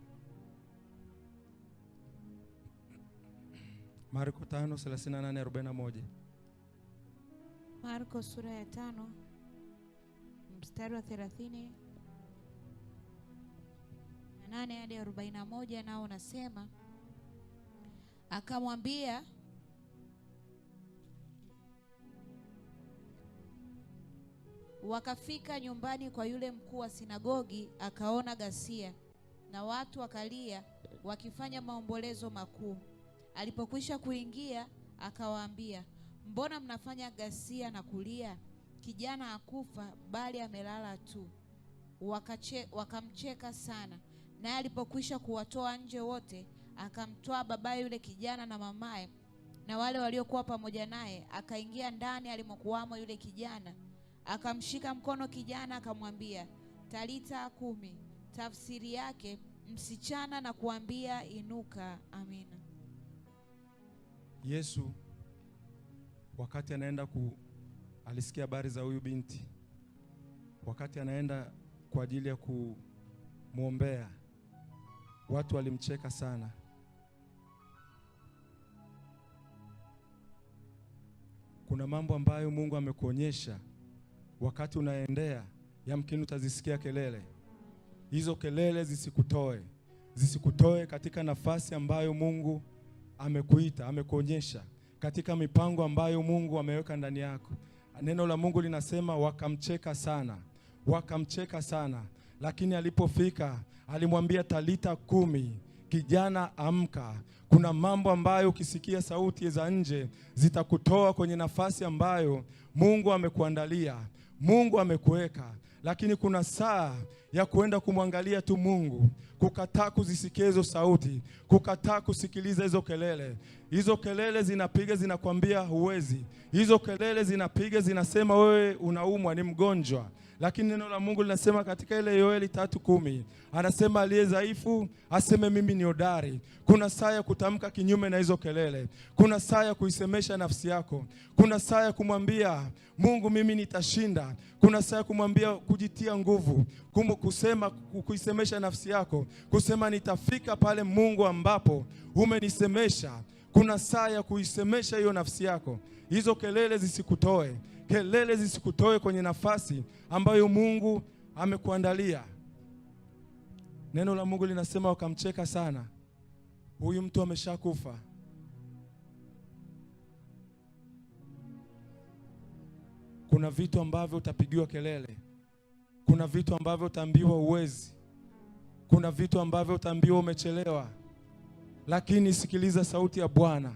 Marko 5:38-41. Marko sura ya 5 mstari wa 38 hadi 41, nao unasema, akamwambia, wakafika nyumbani kwa yule mkuu wa sinagogi, akaona ghasia na watu wakalia wakifanya maombolezo makuu. Alipokwisha kuingia, akawaambia, mbona mnafanya ghasia na kulia? Kijana hakufa bali amelala tu. Wakamcheka sana. Naye alipokwisha kuwatoa nje wote, akamtoa babaye yule kijana na mamaye na wale waliokuwa pamoja naye, akaingia ndani alimokuwamo yule kijana. Akamshika mkono kijana, akamwambia, Talita kumi, tafsiri yake, msichana na kuambia inuka. Amina. Yesu wakati anaenda alisikia habari za huyu binti. Wakati anaenda kwa ajili ya kumwombea, watu walimcheka sana. Kuna mambo ambayo Mungu amekuonyesha, wakati unaendea yamkini utazisikia kelele. Hizo kelele zisikutoe katika nafasi ambayo Mungu amekuita, amekuonyesha, katika mipango ambayo Mungu ameweka ndani yako. Neno la Mungu linasema wakamcheka sana, lakini alipofika alimwambia, Talita kumi, kijana amka. Kuna mambo ambayo ukisikia sauti za nje zitakutoa kwenye nafasi ambayo Mungu amekuandalia, Mungu amekuweka. Lakini kuna saa ya kuenda kumwangalia tu Mungu, kukataa kuzisikia hizo sauti, kukataa kusikiliza hizo kelele. Hizo kelele zinapiga, zinakwambia huwezi. Hizo kelele zinapiga, zinasema wewe unaumwa, ni mgonjwa. Lakini neno la Mungu linasema katika ile Yoeli 3:10, anasema aliye dhaifu aseme mimi ni hodari. Kuna saa ya kutamka kinyume na hizo kelele. Kuna saa ya kuisemesha nafsi yako. Kuna saa ya kumwambia Mungu, mimi nitashinda. Kuna saa ya kumwambia, kujitia nguvu, kusema, kuisemesha nafsi yako, kusema nitafika pale Mungu ambapo umenisemesha. Kuna saa ya kuisemesha hiyo nafsi yako. Hizo kelele zisikutoe. Kelele zisikutoe kwenye nafasi ambayo Mungu amekuandalia. Neno la Mungu linasema wakamcheka sana. Huyu mtu ameshakufa. Kuna vitu ambavyo utapigiwa kelele. Kuna vitu ambavyo utaambiwa uwezi. Kuna vitu ambavyo utaambiwa umechelewa. Lakini sikiliza sauti ya Bwana.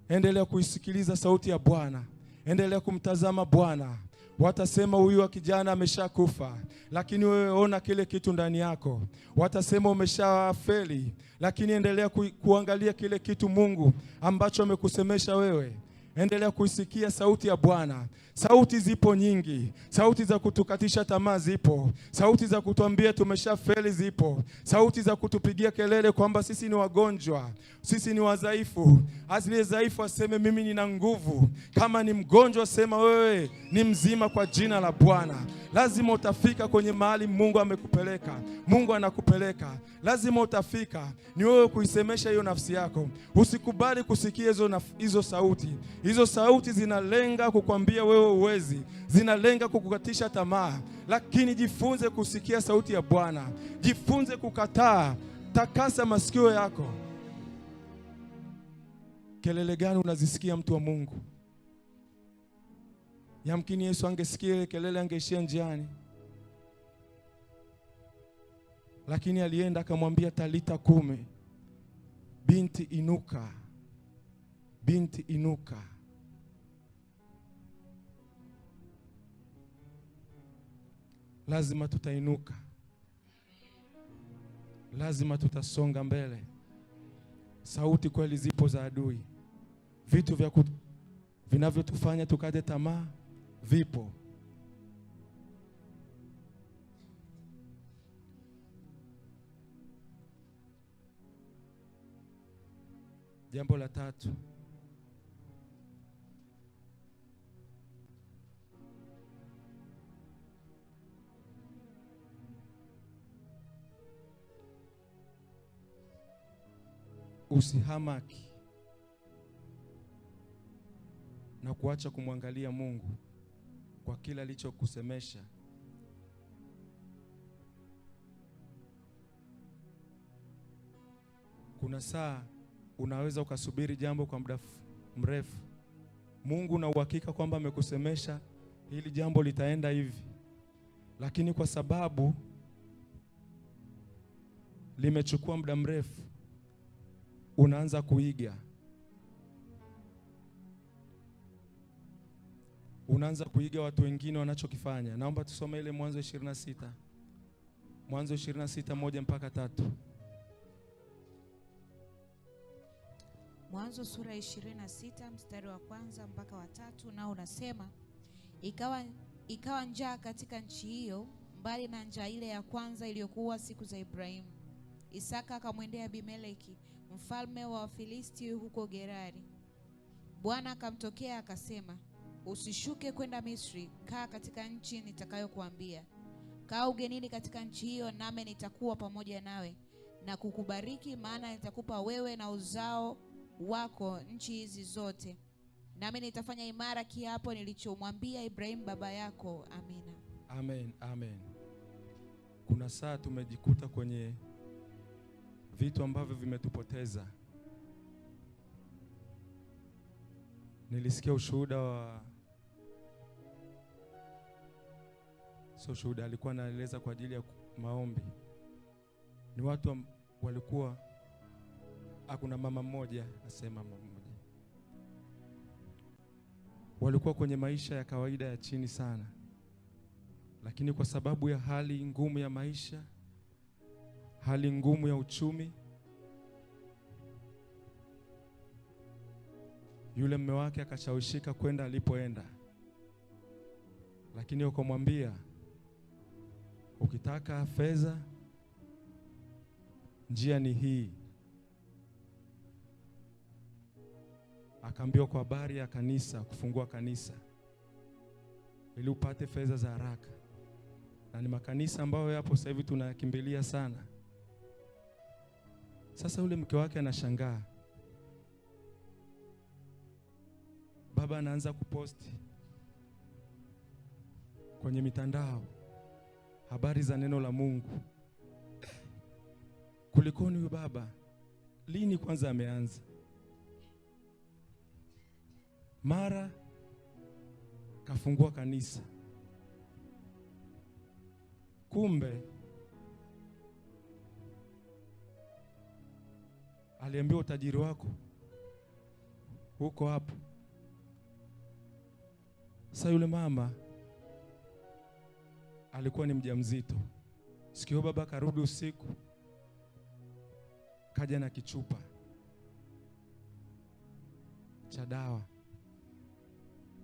Endelea kuisikiliza sauti ya Bwana. Endelea kumtazama Bwana. Watasema huyu wa kijana ameshakufa, lakini wewe ona kile kitu ndani yako. Watasema umeshafeli, lakini endelea kuangalia kile kitu Mungu ambacho amekusemesha wewe. Endelea kuisikia sauti ya Bwana. Sauti zipo nyingi. Sauti za kutukatisha tamaa zipo. Sauti za kutuambia tumeshafeli zipo. Sauti za kutupigia kelele kwamba sisi ni wagonjwa, sisi ni wadhaifu. Asiye dhaifu aseme mimi nina nguvu. Kama ni mgonjwa sema wewe ni mzima kwa jina la Bwana. Lazima utafika kwenye mahali Mungu amekupeleka. Mungu anakupeleka. Lazima utafika. Ni wewe kuisemesha hiyo nafsi yako. Usikubali kusikia hizo sauti. Hizo sauti zinalenga kukwambia wewe uwezi. Zinalenga kukukatisha tamaa. Lakini jifunze kusikia sauti ya Bwana. Jifunze kukataa. Takasa masikio yako. Kelele gani unazisikia mtu wa Mungu? Yamkini Yesu angesikia kelele angeishia njiani. Lakini alienda akamwambia Talita kumi, binti inuka. Binti inuka. Lazima tutainuka. Lazima tutasonga mbele. Sauti kweli zipo za adui. Vitu vinavyotufanya tukate tamaa vipo. Jambo la tatu, usihamaki na kuacha kumwangalia Mungu kwa kila alichokusemesha. Kuna saa unaweza ukasubiri jambo kwa muda mrefu. Mungu na uhakika kwamba amekusemesha hili jambo litaenda hivi, lakini kwa sababu limechukua muda mrefu, unaanza kuiga. Unaanza kuiga watu wengine wanachokifanya. Naomba tusome ile Mwanzo 26. Mwanzo 26 1 mpaka 3. Mwanzo sura 26 mstari wa 1 mpaka wa 3, nao unasema, ikawa njaa katika nchi hiyo, mbali na njaa ile ya kwanza iliyokuwa siku za Ibrahimu. Isaka akamwendea Abimeleki, mfalme wa Wafilisti huko Gerari. Bwana akamtokea akasema, usishuke kwenda Misri, kaa katika nchi nitakayokuambia. Kaa ugenini katika nchi hiyo, nami nitakuwa pamoja nawe na kukubariki, maana nitakupa wewe na uzao wako nchi hizi zote, nami nitafanya imara kiapo nilichomwambia Ibrahimu baba yako. Amina. Amen, amen. Kuna saa tumejikuta kwenye vitu ambavyo vimetupoteza. Nilisikia ushuhuda wa ushuhuda, alikuwa anaeleza kwa ajili ya maombi. Ni watu walikuwa, hakuna mama mmoja, nasema mama mmoja, walikuwa kwenye maisha ya kawaida ya chini sana, lakini kwa sababu ya hali ngumu ya maisha, hali ngumu ya uchumi, yule mume wake akashawishika kwenda alipoenda, lakini wakamwambia, ukitaka fedha njia ni hii. Akaambiwa kwa habari ya kanisa, kufungua kanisa ili upate fedha za haraka, na ni makanisa ambayo yapo sasa hivi tunakimbilia sana. Sasa yule mke wake anashangaa, baba anaanza kuposti kwenye mitandao habari za neno la Mungu. Kulikoni huyu baba? Lini kwanza ameanza? Mara kafungua kanisa. Kumbe aliambiwa utajiri wako huko hapo. Sasa yule mama alikuwa ni mjamzito. Sikio baba karudi usiku, kaja na kichupa cha dawa.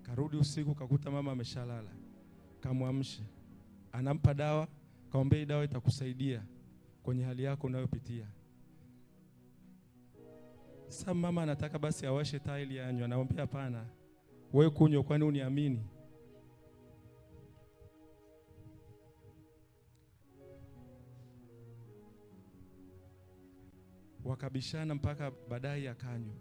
Karudi usiku kakuta mama ameshalala. Kamwamsha, anampa dawa, kaombe hii dawa itakusaidia kwenye hali yako unayopitia. Sasa mama anataka basi awashe taa ili anywe, anaomba hapana, wewe kunywa, kwani uniamini? Wakabishana mpaka baadaye akanywa.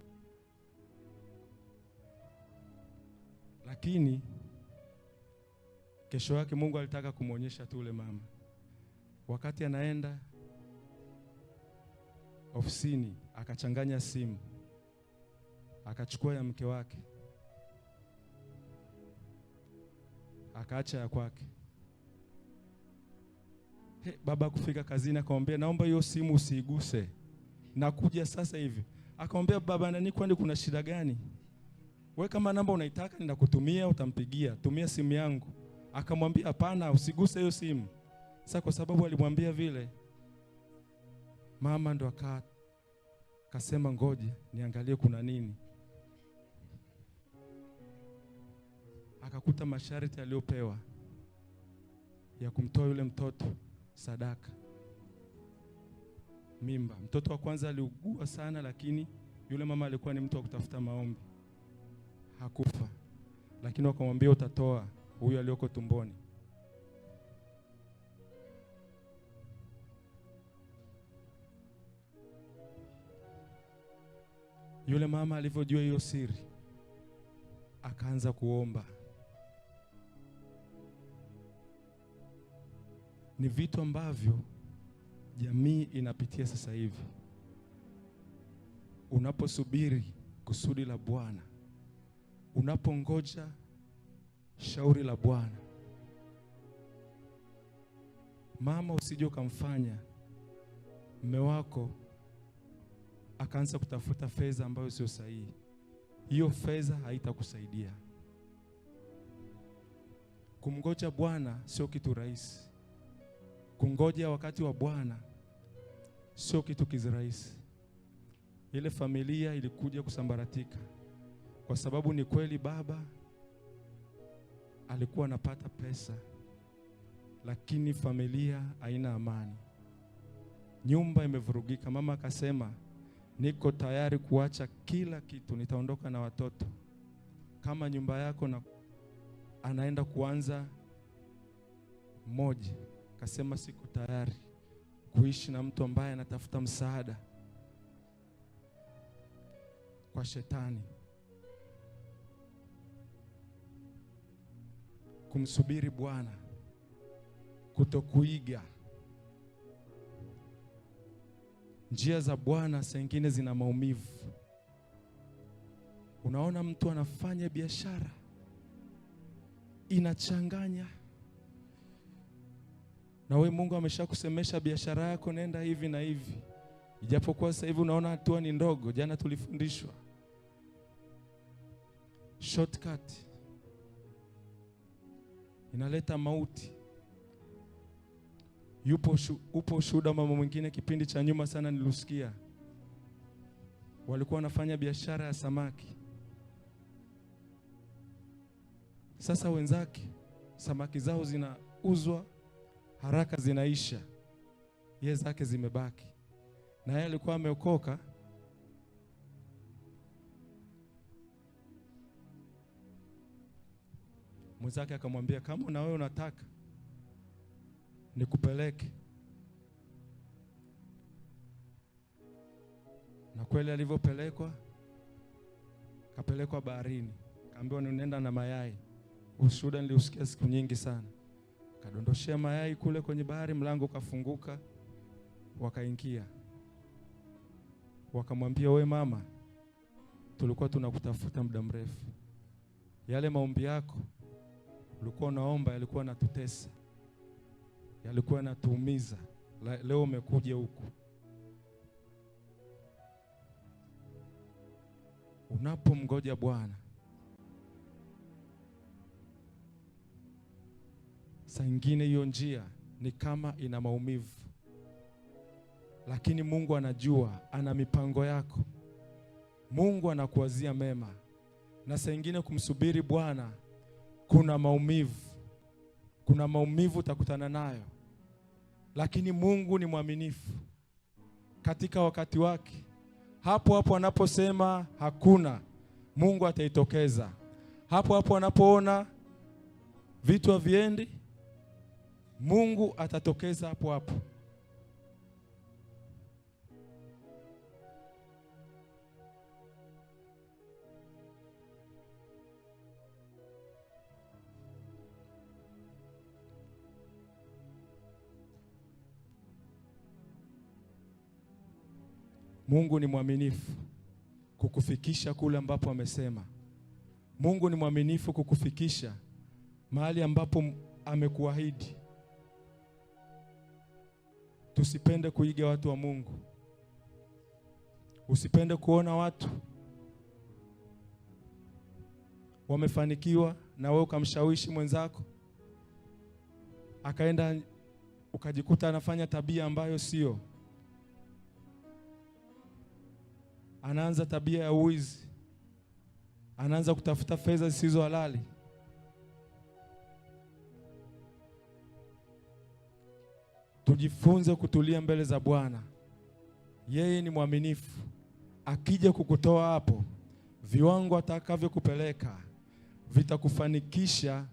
Lakini kesho yake Mungu alitaka kumuonyesha tu ule mama. Wakati anaenda ofisini, akachanganya simu, akachukua ya mke wake, akaacha ya kwake. Baba kufika kazini akamwambia, naomba hiyo simu usiiguse, nakuja sasa hivi. Akamwambia, baba nani, kwani kuna shida gani? Wewe kama namba unaitaka ninakutumia, utampigia, tumia simu yangu. Akamwambia hapana, usiguse hiyo simu. Sasa kwa sababu alimwambia vile, mama ndo akasema ngoje niangalie kuna nini. Akakuta masharti aliyopewa ya kumtoa yule mtoto sadaka mimba. Mtoto wa kwanza aliugua sana, lakini yule mama alikuwa ni mtu wa kutafuta maombi, hakufa. Lakini wakamwambia utatoa huyu aliyoko tumboni. Yule mama alivyojua hiyo siri, akaanza kuomba. ni vitu ambavyo jamii inapitia sasa hivi. Unaposubiri kusudi la Bwana, unapongoja shauri la Bwana, mama, usije ukamfanya mume wako akaanza kutafuta fedha ambayo sio sahihi. Hiyo fedha haitakusaidia. Kumngoja Bwana sio kitu rahisi. Kungoja wakati wa Bwana sio kitu kizirahisi. Ile familia ilikuja kusambaratika kwa sababu ni kweli baba alikuwa anapata pesa, lakini familia haina amani. Nyumba imevurugika. Mama akasema, niko tayari kuacha kila kitu, nitaondoka na watoto kama nyumba yako na anaenda kuanza mmoja. Akasema siko tayari kuishi na mtu ambaye anatafuta msaada kwa shetani. Kumsubiri Bwana, kutokuiga njia za Bwana saa nyingine zina maumivu. Unaona mtu anafanya biashara inachanganya, na we Mungu ameshakusemesha biashara yako nenda hivi na hivi, ijapokuwa sasa hivi unaona hatua ni ndogo. Jana tulifundishwa shortcut inaleta mauti. Upo shuhuda mama mwingine kipindi cha nyuma sana nilusikia. Walikuwa wanafanya biashara ya samaki. Sasa wenzake samaki zao zinauzwa haraka, zinaisha, yeye zake zimebaki, na yeye alikuwa ameokoka. Mwenzake akamwambia, kama na wewe unataka nikupeleke. Na kweli alivyopelekwa, kapelekwa baharini, kaambiwa nenda na mayai. Ushuhuda niliusikia siku nyingi sana. Kadondoshea mayai kule kwenye bahari, mlango kafunguka, wakaingia. Wakamwambia, we mama, tulikuwa tunakutafuta muda mrefu. Yale maombi yako ulikuwa unaomba yalikuwa yanatutesa, yalikuwa yanatuumiza. Leo umekuja huku. Unapomngoja Bwana, saa nyingine hiyo njia ni kama ina maumivu, lakini Mungu anajua, ana mipango yako. Mungu anakuwazia mema. Na saa nyingine kumsubiri Bwana kuna maumivu. Kuna maumivu utakutana nayo, lakini Mungu ni mwaminifu. Katika wakati wake, hapo hapo anaposema hakuna, Mungu ataitokeza. Hapo hapo anapoona vitu haviendi, Mungu atatokeza hapo hapo. Mungu ni mwaminifu kukufikisha kule ambapo amesema. Mungu ni mwaminifu kukufikisha mahali ambapo amekuahidi. Tusipende kuiga watu wa Mungu. Usipende kuona watu wamefanikiwa na wewe ukamshawishi mwenzako, akaenda ukajikuta anafanya tabia ambayo sio. Anaanza tabia ya uizi, anaanza kutafuta fedha zisizo halali. Tujifunze kutulia mbele za Bwana. Yeye ni mwaminifu. Akija kukutoa hapo, viwango atakavyokupeleka vitakufanikisha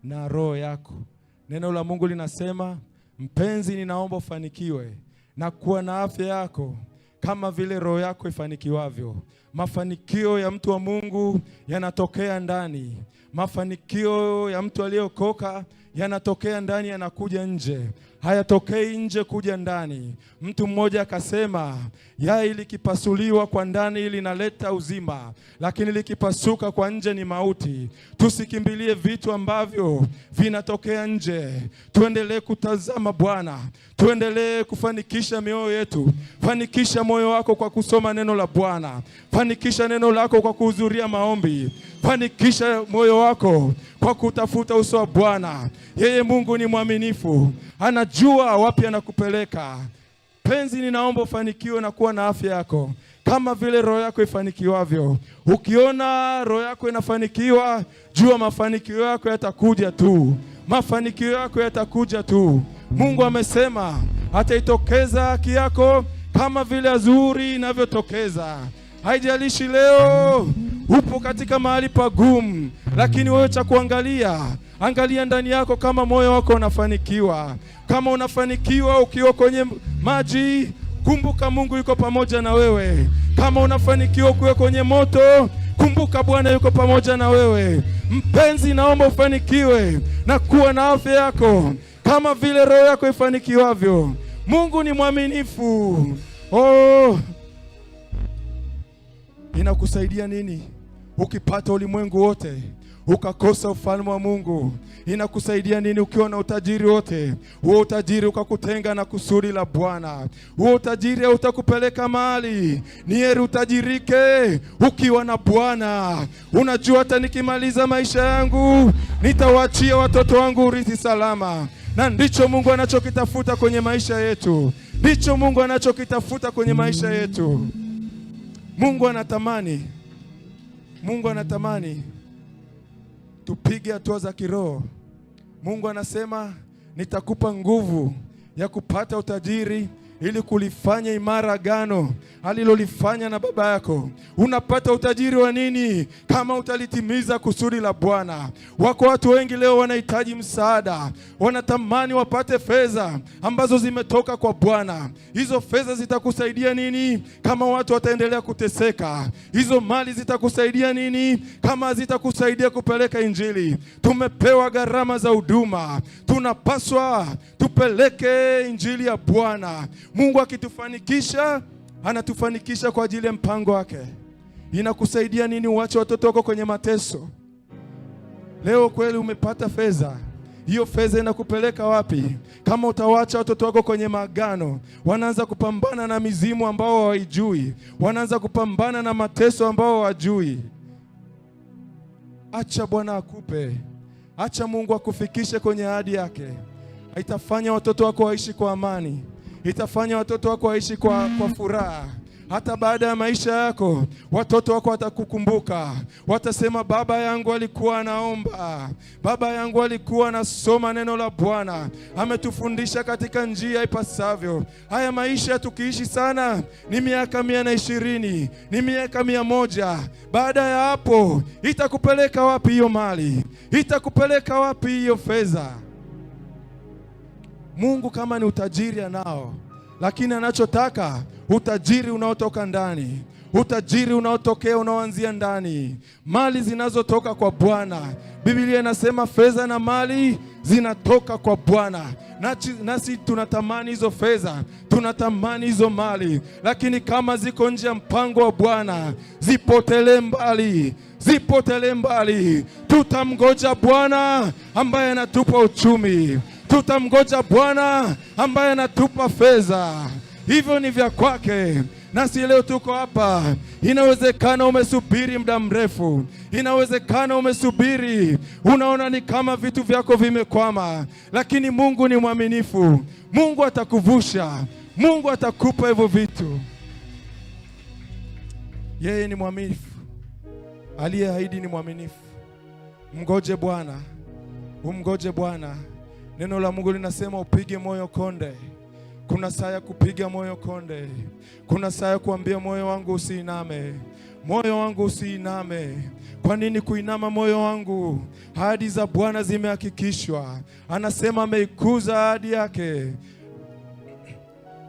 na roho yako. Neno la Mungu linasema, mpenzi, ninaomba ufanikiwe na kuwa na afya yako kama vile roho yako ifanikiwavyo. Mafanikio ya mtu wa Mungu yanatokea ndani. Mafanikio ya mtu aliyeokoka yanatokea ndani yanakuja nje, hayatokei nje kuja ndani. Mtu mmoja akasema, yai likipasuliwa kwa ndani linaleta uzima, lakini likipasuka kwa nje ni mauti. Tusikimbilie vitu ambavyo vinatokea nje, tuendelee kutazama Bwana, tuendelee kufanikisha mioyo yetu. Fanikisha moyo wako kwa kusoma neno la Bwana, fanikisha neno lako kwa kuhudhuria maombi, fanikisha moyo wako kwa kutafuta uso wa Bwana. Yeye Mungu ni mwaminifu, anajua wapi anakupeleka. Penzi, ninaomba ufanikiwe na kuwa na afya yako kama vile roho yako ifanikiwavyo. Ukiona roho yako inafanikiwa, jua mafanikio yako yatakuja tu, mafanikio yako yatakuja tu. Mungu amesema ataitokeza haki yako kama vile azuri inavyotokeza. Haijalishi leo upo katika mahali pagumu, lakini wewe cha kuangalia, angalia ndani yako kama moyo wako unafanikiwa. Kama unafanikiwa ukiwa kwenye maji, kumbuka Mungu yuko pamoja na wewe. Kama unafanikiwa ukiwa kwenye moto, kumbuka Bwana yuko pamoja na wewe. Mpenzi, naomba ufanikiwe na kuwa na afya yako kama vile roho yako ifanikiwavyo. Mungu ni mwaminifu. Inakusaidia nini ukipata ulimwengu wote ukakosa ufalme wa Mungu? Inakusaidia nini ukiwa na utajiri wote, huo utajiri ukakutenga na kusudi la Bwana? Huo utajiri hautakupeleka mahali. Ni heri utajirike ukiwa na Bwana. Unajua, hata nikimaliza maisha yangu nitawaachia watoto wangu urithi salama. Na ndicho Mungu anachokitafuta kwenye maisha yetu, ndicho Mungu anachokitafuta kwenye maisha yetu. Mungu anatamani tupige hatua za kiroho. Mungu anasema, nitakupa nguvu ya kupata utajiri ili kulifanya imara agano alilolifanya na baba yako. Unapata utajiri wa nini kama utalitimiza kusudi la Bwana? Wako watu wengi leo wanahitaji msaada, wanatamani wapate fedha ambazo zimetoka kwa Bwana. Hizo fedha zitakusaidia nini kama watu wataendelea kuteseka? Hizo mali zitakusaidia nini kama zitakusaidia kupeleka injili? Tumepewa gharama za huduma, tunapaswa tupeleke injili ya Bwana. Mungu akitufanikisha, anatufanikisha kwa ajili ya mpango wake. Inakusaidia nini uache watoto wako kwenye mateso? Leo kweli umepata fedha, hiyo fedha inakupeleka wapi? Kama utawacha watoto wako kwenye maagano, wanaanza kupambana na mizimu ambao hawajui, wanaanza kupambana na mateso ambao hawajui. Acha Bwana akupe, acha Mungu akufikishe kwenye ahadi yake. Itafanya watoto wako waishi kwa amani, itafanya watoto wako waishi kwa furaha. Hata baada ya maisha yako, watoto wako watakukumbuka, watasema, baba yangu alikuwa anaomba, baba yangu alikuwa anasoma neno la Bwana, ametufundisha katika njia ipasavyo. Haya maisha tukiishi sana ni miaka 120, ni miaka 100. Baada ya hapo itakupeleka wapi hiyo mali? Itakupeleka wapi hiyo fedha? Mungu kama ni utajiri anao, lakini anachotaka utajiri unaotoka ndani, utajiri unaotokea unaoanzia ndani, mali zinazotoka kwa Bwana. Biblia inasema fedha na mali zinatoka kwa Bwana. Nasi tunatamani hizo fedha, tunatamani hizo mali, lakini kama ziko nje ya mpango wa Bwana, zipotelee mbali, zipotelee mbali. Tutamgoja Bwana ambaye anatupa uchumi, tutamgoja Bwana ambaye anatupa fedha. Hivyo ni vya kwake. Nasi leo tuko hapa. Inawezekana umesubiri muda mrefu, inawezekana umesubiri, unaona ni kama vitu vyako vimekwama, lakini Mungu ni mwaminifu. Mungu atakuvusha, Mungu atakupa hivyo vitu. Yeye ni mwaminifu, aliyeahidi ni mwaminifu. Mgoje Bwana, umgoje Bwana. Neno la Mungu linasema upige moyo konde. Kuna saa ya kupiga moyo konde. Kuna saa ya kuambia moyo wangu usiiname. Moyo wangu usiiname. Kwa nini kuinama moyo wangu? Ahadi za Bwana zimehakikishwa. Anasema ameikuza ahadi yake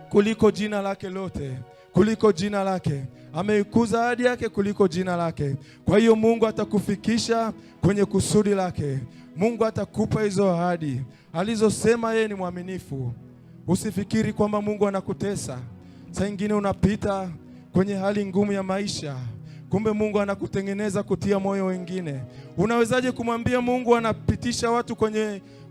kuliko jina lake lote, kuliko jina lake. ameikuza ahadi yake kuliko jina lake. Kwa hiyo Mungu atakufikisha kwenye kusudi lake. Mungu atakupa hizo ahadi alizosema. Yeye ni mwaminifu. Usifikiri kwamba Mungu anakutesa. Saa nyingine unapita kwenye hali ngumu ya maisha, kumbe Mungu anakutengeneza kutia moyo wengine. Unawezaje kumwambia Mungu anapitisha watu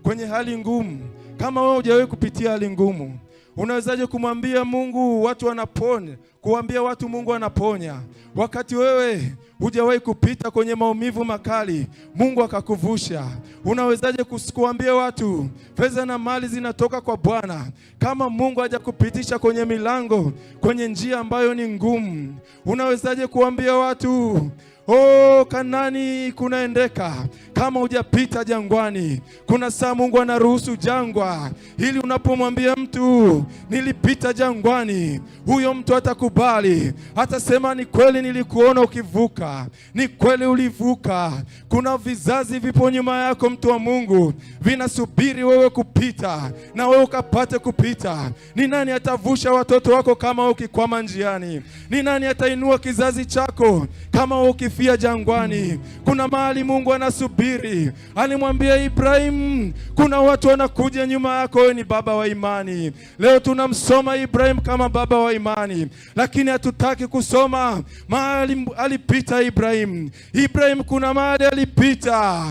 kwenye hali ngumu kama wewe hujawahi kupitia hali ngumu? Unawezaje kumwambia Mungu watu wanaponya, kuambia watu Mungu anaponya, wakati wewe hujawahi kupita kwenye maumivu makali, Mungu akakuvusha? Unawezaje kuambia watu fedha na mali zinatoka kwa Bwana, kama Mungu hajakupitisha kwenye milango, kwenye njia ambayo ni ngumu? Unawezaje kuambia watu Kanani kunaendeka, kama hujapita jangwani? Kuna saa Mungu anaruhusu jangwa ili unapomwambia mtu nilipita jangwani, huyo mtu atakubali, atasema ni kweli nilikuona ukivuka, ni kweli ulivuka. Kuna vizazi vipo nyuma yako, mtu wa Mungu, vinasubiri wewe kupita na wewe ukapate kupita. Ni nani atavusha watoto wako kama ukikwama njiani? Ni nani atainua kizazi chako kama ukifia jangwani? Kuna mahali Mungu anasubiri. Alimwambia Ibrahim, kuna watu wanakuja nyuma yako, wewe ni baba wa imani. Leo tunamsoma Ibrahim kama baba wa imani, lakini hatutaki kusoma mahali alipita Ibrahim. Ibrahim kuna mahali alipita,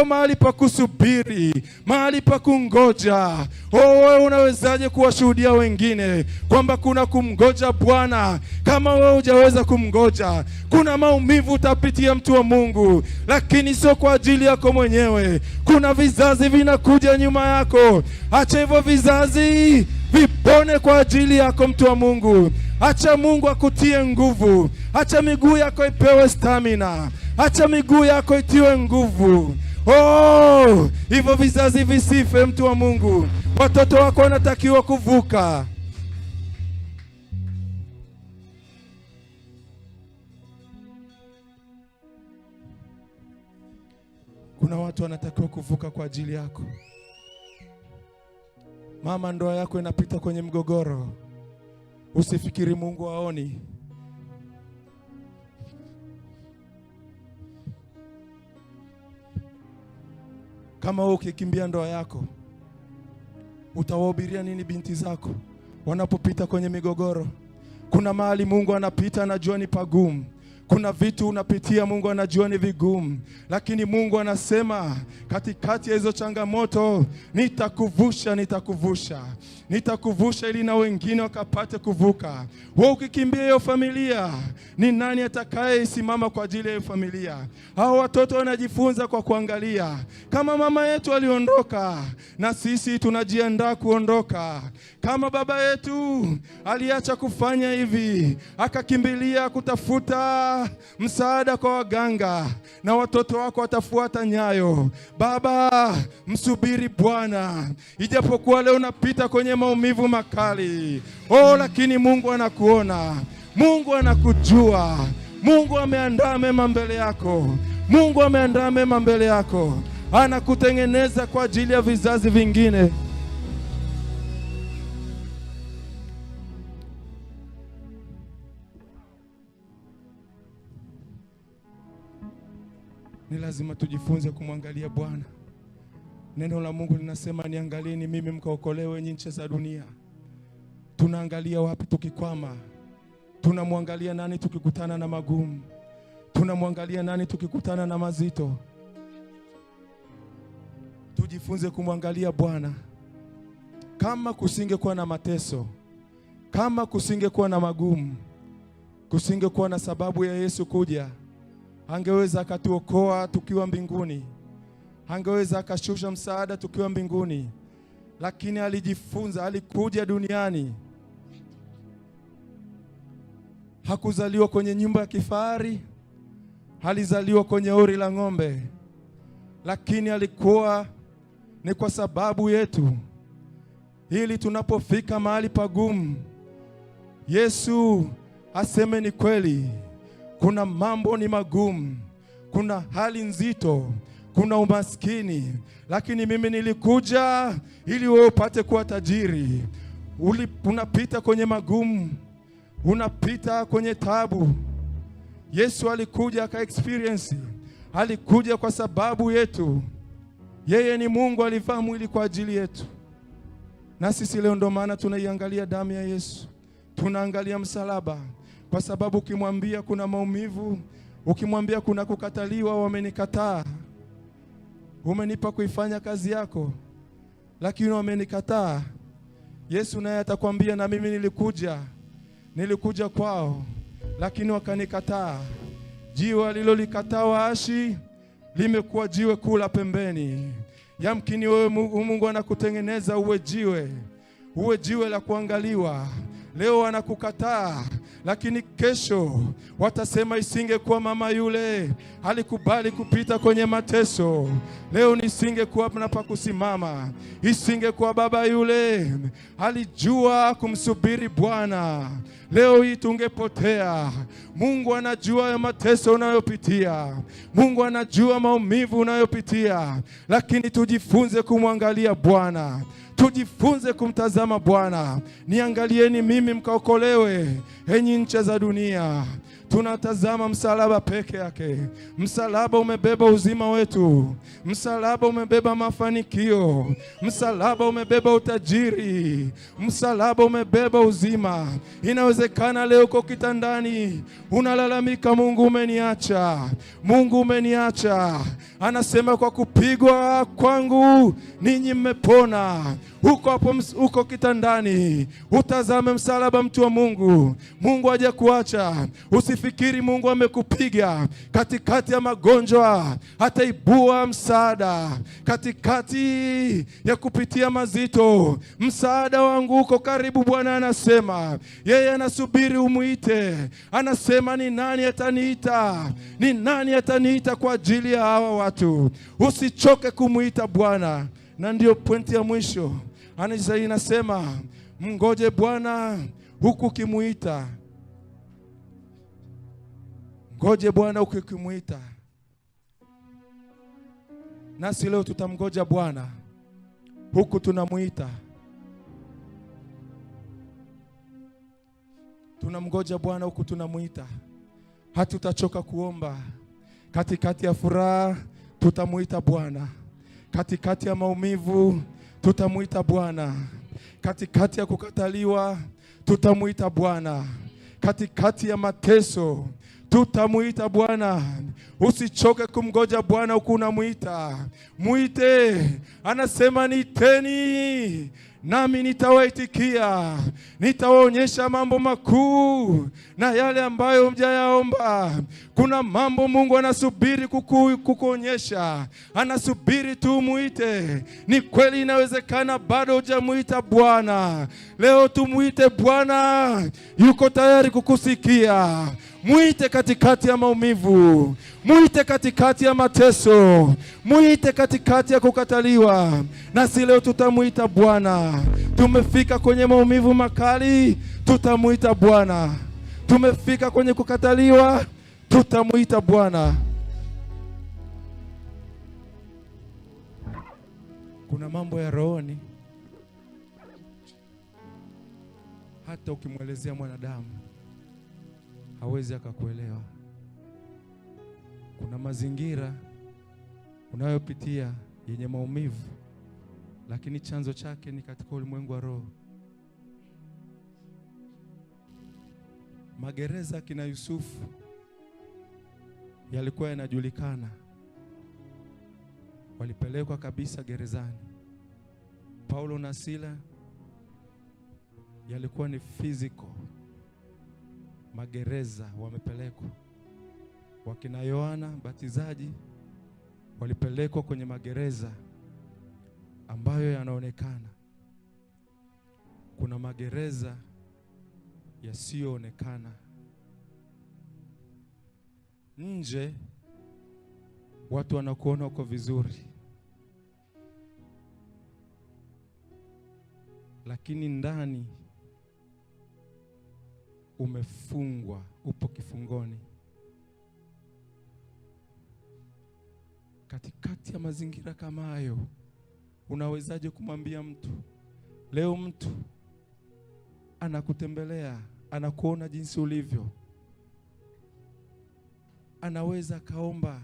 mahali pa kusubiri, mahali pa kungoja. Wewe unawezaje kuwashuhudia wengine kwamba kuna kumgoja Bwana kama wewe hujaweza kumgoja? Kuna maumivu utapitia, mtu wa Mungu, lakini sio kwa ajili yako mwenyewe. Kuna vizazi vinakuja nyuma yako. Acha hivyo vizazi vipone kwa ajili yako, mtu wa Mungu. Acha Mungu akutie nguvu. Acha miguu yako ipewe stamina. Acha miguu yako itiwe nguvu. Hivyo vizazi visife, mtu wa Mungu. Watoto wako wanatakiwa kuvuka. Kuna watu wanatakiwa kuvuka kwa ajili yako. Mama, ndoa yako inapita kwenye mgogoro. Usifikiri Mungu haoni. Kama wewe ukikimbia ndoa yako, utawahubiria nini binti zako wanapopita kwenye migogoro? Kuna mahali Mungu anapita, anajua ni pagumu. Kuna vitu unapitia, Mungu anajua ni vigumu, lakini Mungu anasema katikati ya hizo changamoto, nitakuvusha ili na wengine wakapate kuvuka. Wewe ukikimbia hiyo familia, ni nani atakayesimama kwa ajili ya hiyo familia? Hao watoto wanajifunza kwa kuangalia. Kama mama yetu aliondoka, na sisi tunajiandaa kuondoka. Kama baba yetu aliacha kufanya hivi, akakimbilia kutafuta msaada kwa waganga, na watoto wako watafuata nyayo. Baba, msubiri Bwana. Ijapokuwa leo unapita kwenye maumivu makali, lakini Mungu anakuona. Mungu anakujua. Mungu ameandaa mema mbele yako. Mungu ameandaa mema mbele yako. Anakutengeneza kwa ajili ya vizazi vingine. Ni lazima tujifunze kumwangalia Bwana. Neno la Mungu linasema, niangalieni mimi mkaokolewe nchi za dunia. Tunaangalia wapi tukikwama? Tunamwangalia nani tukikutana na magumu? Tunamwangalia nani tukikutana na mazito? Tujifunze kumwangalia Bwana. Kama kusingekuwa na mateso, kama kusingekuwa na magumu, kusingekuwa na sababu ya Yesu kuja, angeweza akatuokoa tukiwa mbinguni. Angeweza akashusha msaada tukiwa mbinguni. Lakini alijifunza, alikuja duniani. Hakuzaliwa kwenye nyumba ya kifahari, alizaliwa kwenye hori la ng'ombe. Lakini alikuwa ni kwa sababu yetu, ili tunapofika mahali pagumu, Yesu aseme ni kweli, kuna mambo ni magumu, kuna hali nzito, kuna umaskini, lakini mimi nilikuja ili wewe upate kuwa tajiri. Unapita kwenye magumu, unapita kwenye taabu. Yesu alikuja aka experience, alikuja kwa sababu yetu. Yeye ni Mungu, alivaa mwili kwa ajili yetu. Na sisi leo ndo maana tunaiangalia damu ya Yesu, tunaangalia msalaba, kwa sababu ukimwambia kuna maumivu, ukimwambia kuna kukataliwa, wamenikataa, umenipa kuifanya kazi yako, lakini wamenikataa. Yesu naye atakwambia, na mimi nilikuja kwao, lakini wakanikataa. Jiwe alilolikataa waashi limekuwa jiwe kula pembeni. Yamkini wewe Mungu anakutengeneza uwe jiwe la kuangaliwa. Leo anakukataa, lakini kesho watasema isingekuwa mama yule alikubali kupita kwenye mateso, leo nisingekuwa hapa kusimama. Isingekuwa baba yule alijua kumsubiri Bwana, leo hii tungepotea. Mungu anajua ya mateso unayopitia, Mungu anajua maumivu unayopitia, lakini tujifunze kumwangalia Bwana, tujifunze kumtazama Bwana. Niangalieni mimi mkaokolewe, enyi ncha za dunia. Tunatazama msalaba peke yake. Msalaba umebeba uzima wetu, msalaba umebeba mafanikio, msalaba umebeba utajiri, msalaba umebeba uzima. Inawezekana leo uko kitandani unalalamika, Mungu umeniacha, Mungu umeniacha. Anasema kwa kupigwa kwangu ninyi mmepona. Uko kitandani, utazame msalaba, mtu wa Mungu. Mungu hajakuacha. Usifikiri Mungu amekupiga. Katikati ya magonjwa ataibua msaada, katikati ya kupitia mazito msaada wangu uko karibu. Bwana anasema yeye anasubiri umuite. Anasema ni nani ataniita? Ni nani ataniita kwa ajili ya hawa watu? Usichoke kumuita Bwana. Na ndio pointi ya mwisho. Anasema mngoje Bwana huku kimuita. Ngoje Bwana huku kimuita. Nasi leo tutamgoja Bwana huku tunamuita. Tunamgoja Bwana huku tunamuita. Hatutachoka kuomba. Katikati ya furaha tutamuita Bwana. Katikati ya maumivu tutamuita Bwana. Katikati ya kukataliwa tutamuita Bwana. Katikati ya mateso tutamuita Bwana. Usichoke kumgoja Bwana huku unamuita. Muite. Anasema niiteni nami nitawaitikia, nitawaonyesha mambo makuu na yale ambayo mjayaomba. Kuna mambo Mungu anasubiri kukuonyesha, anasubiri tu muite. Ni kweli inawezekana bado hujamuita Bwana. Leo tumuite Bwana, yuko tayari kukusikia. Muite katikati ya maumivu, muite katikati ya mateso, muite katikati ya kukataliwa. Nasi leo tutamuita Bwana. Tumefika kwenye maumivu makali, tutamuita Bwana. Tumefika kwenye kukataliwa, tutamuita Bwana. Kuna mambo ya rohoni hata ukimwelezea mwanadamu hawezi akakuelewa. Kuna mazingira unayopitia yenye maumivu, lakini chanzo chake ni katika ulimwengu wa roho. Magereza kina Yusufu yalikuwa yanajulikana, walipelekwa kabisa gerezani. Paulo na Sila yalikuwa ni physical magereza, wamepelekwa. Wakina Yohana Mbatizaji walipelekwa kwenye magereza ambayo yanaonekana. Kuna magereza yasiyoonekana. Nje watu wanakuona uko vizuri, lakini ndani umefungwa, upo kifungoni. Katikati ya mazingira kama hayo, unawezaje kumwambia mtu? Leo mtu anakutembelea, anakuona jinsi ulivyo. Anaweza kaomba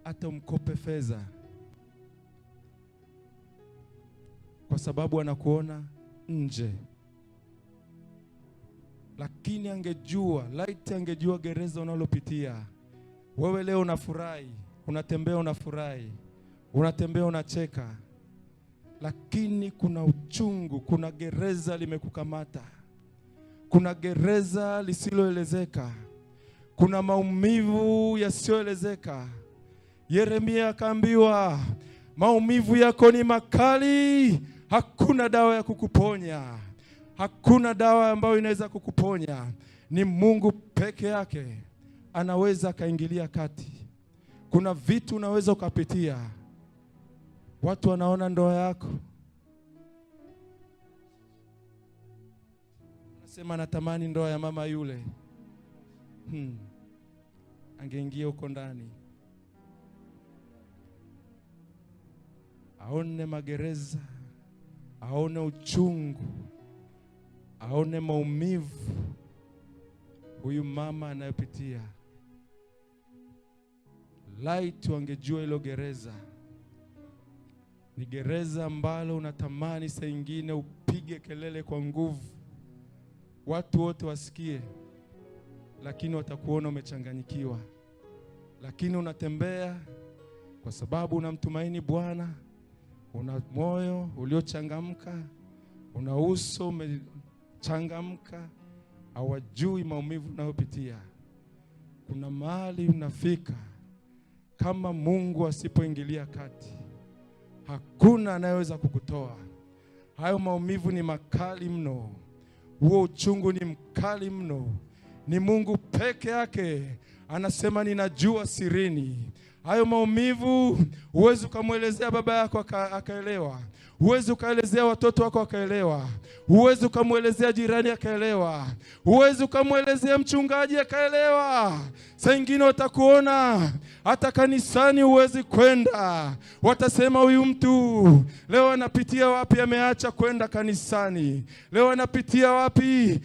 hata umkope fedha, kwa sababu anakuona nje. Lakini angejua gereza unalopitia. Wewe leo unafurahi, unatembea unafurahi, unatembea unacheka, lakini kuna uchungu, kuna gereza limekukamata, kuna gereza lisiloelezeka, kuna maumivu yasiyoelezeka. Yeremia akaambiwa, maumivu yako ni makali, hakuna dawa ya kukuponya. Hakuna dawa ambayo inaweza kukuponya. Ni Mungu peke yake anaweza kaingilia kati. Kuna vitu unaweza ukapitia. Watu wanaona ndoa yako, nasema natamani ndoa ya mama yule, angeingia huko ndani aone magereza, aone uchungu, aone maumivu huyu mama anayopitia. Laiti wangejua hilo gereza ni gereza ambalo unatamani saa nyingine upige kelele kwa nguvu, watu wote wasikie, lakini watakuona umechanganyikiwa. Lakini unatembea kwa sababu unamtumaini Bwana, una moyo uliochangamka, una uso umechangamka. Hawajui maumivu unayopitia. Kuna mahali unafika, kama Mungu asipoingilia kati, hakuna anayeweza kukutoa. Hayo maumivu ni makali mno, huo uchungu ni mkali mno. Ni Mungu peke yake anasema, ninajua sirini. Hayo maumivu huwezi ukamwelezea baba yako akaelewa, huwezi ukaelezea watoto wako akaelewa, huwezi ukamwelezea jirani akaelewa, huwezi ukamwelezea mchungaji akaelewa. Saa nyingine watakuona hata kanisani huwezi kwenda, watasema huyu mtu leo anapitia wapi, ameacha kwenda kanisani, leo anapitia wapi,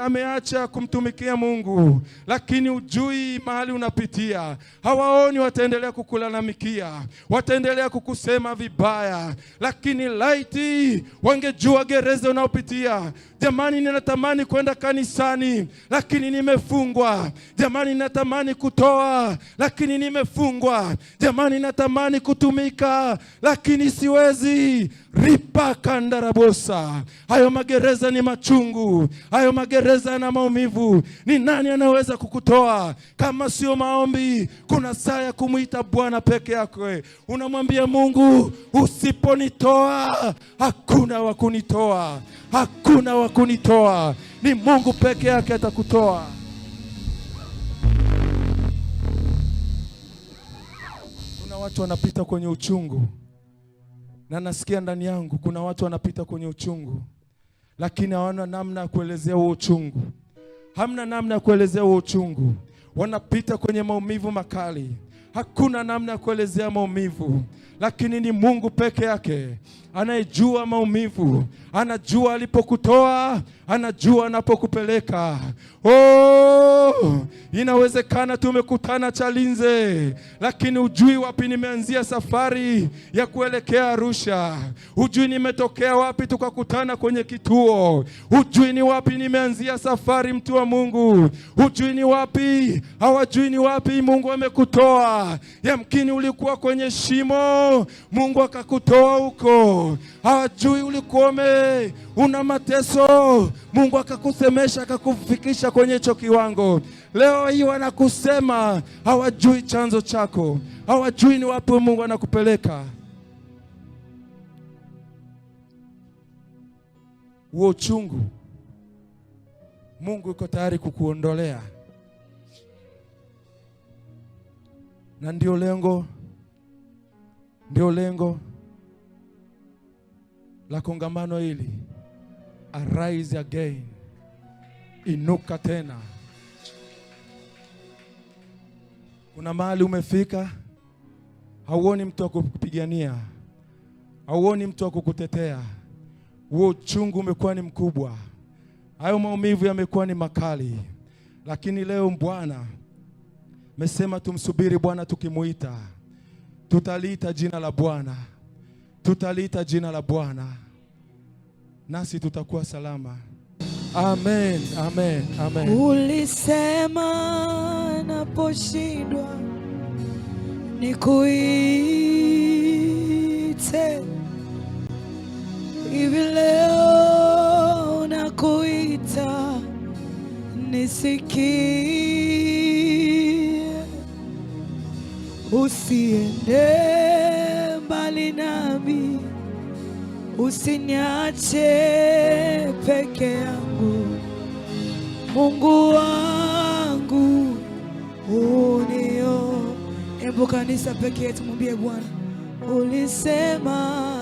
ameacha kumtumikia Mungu. Lakini ujui mahali unapitia. Hawaoni, wataendelea kukulalamikia, wataendelea kukusema vibaya. Lakini laiti wangejua gereza unaopitia. Jamani, ninatamani kwenda kanisani lakini nimefungwa. Jamani, ninatamani kutoa lakini nimefungwa. Jamani, ninatamani kutumika lakini siwezi. Ripa kandarabosa. Hayo magereza ni machungu, hayo magereza na maumivu. Ni nani anaweza kukutoa kama sio maombi? Kuna saa ya kumuita Bwana peke yake. Unamwambia Mungu, usiponitoa hakuna wa kunitoa, hakuna wa kunitoa. Ni Mungu peke yake atakutoa. Kuna watu wanapita kwenye uchungu, na nasikia ndani yangu kuna watu wanapita kwenye uchungu, lakini hawana namna ya kuelezea huo uchungu. Hamna namna ya kuelezea huo uchungu. Wanapita kwenye maumivu makali, hakuna namna ya kuelezea maumivu. Lakini ni Mungu peke yake anayejua maumivu, anajua alipokutoa, anajua anapokupeleka. Inawezekana tumekutana Chalinze, lakini ujui wapi nimeanzia safari ya kuelekea Arusha. Ujui nimetokea wapi tukakutana kwenye kituo. Ujui ni wapi nimeanzia safari, mtu wa Mungu. Ujui ni wapi, hawajui ni wapi Mungu amekutoa. Yamkini ulikuwa kwenye shimo, Mungu akakutoa huko. Hawajui ulikuwa una mateso, Mungu akakusemesha, akakufikisha kwenye hicho kiwango. Leo hii wanakusema, hawajui chanzo chako, hawajui ni wapi Mungu anakupeleka. Huo uchungu Mungu yuko tayari kukuondolea, na ndio lengo la kongamano hili. Arise again, inuka tena. Kuna mahali umefika, hauoni mtu wa kukupigania, hauoni mtu wa kukutetea. huo uchungu umekuwa ni mkubwa, hayo maumivu yamekuwa ni makali, lakini leo Bwana mesema tumsubiri Bwana, tukimuita tutaliita jina la Bwana, tutaliita jina la Bwana, nasi tutakuwa salama. Amen, amen, amen. Ulisema naposhindwa nikuite, hivi leo nakuita nisikie. Usiende mbali nami, usiniache peke yangu, Mungu wangu unio. Hebu kanisa peke yetu mwambie Bwana, ulisema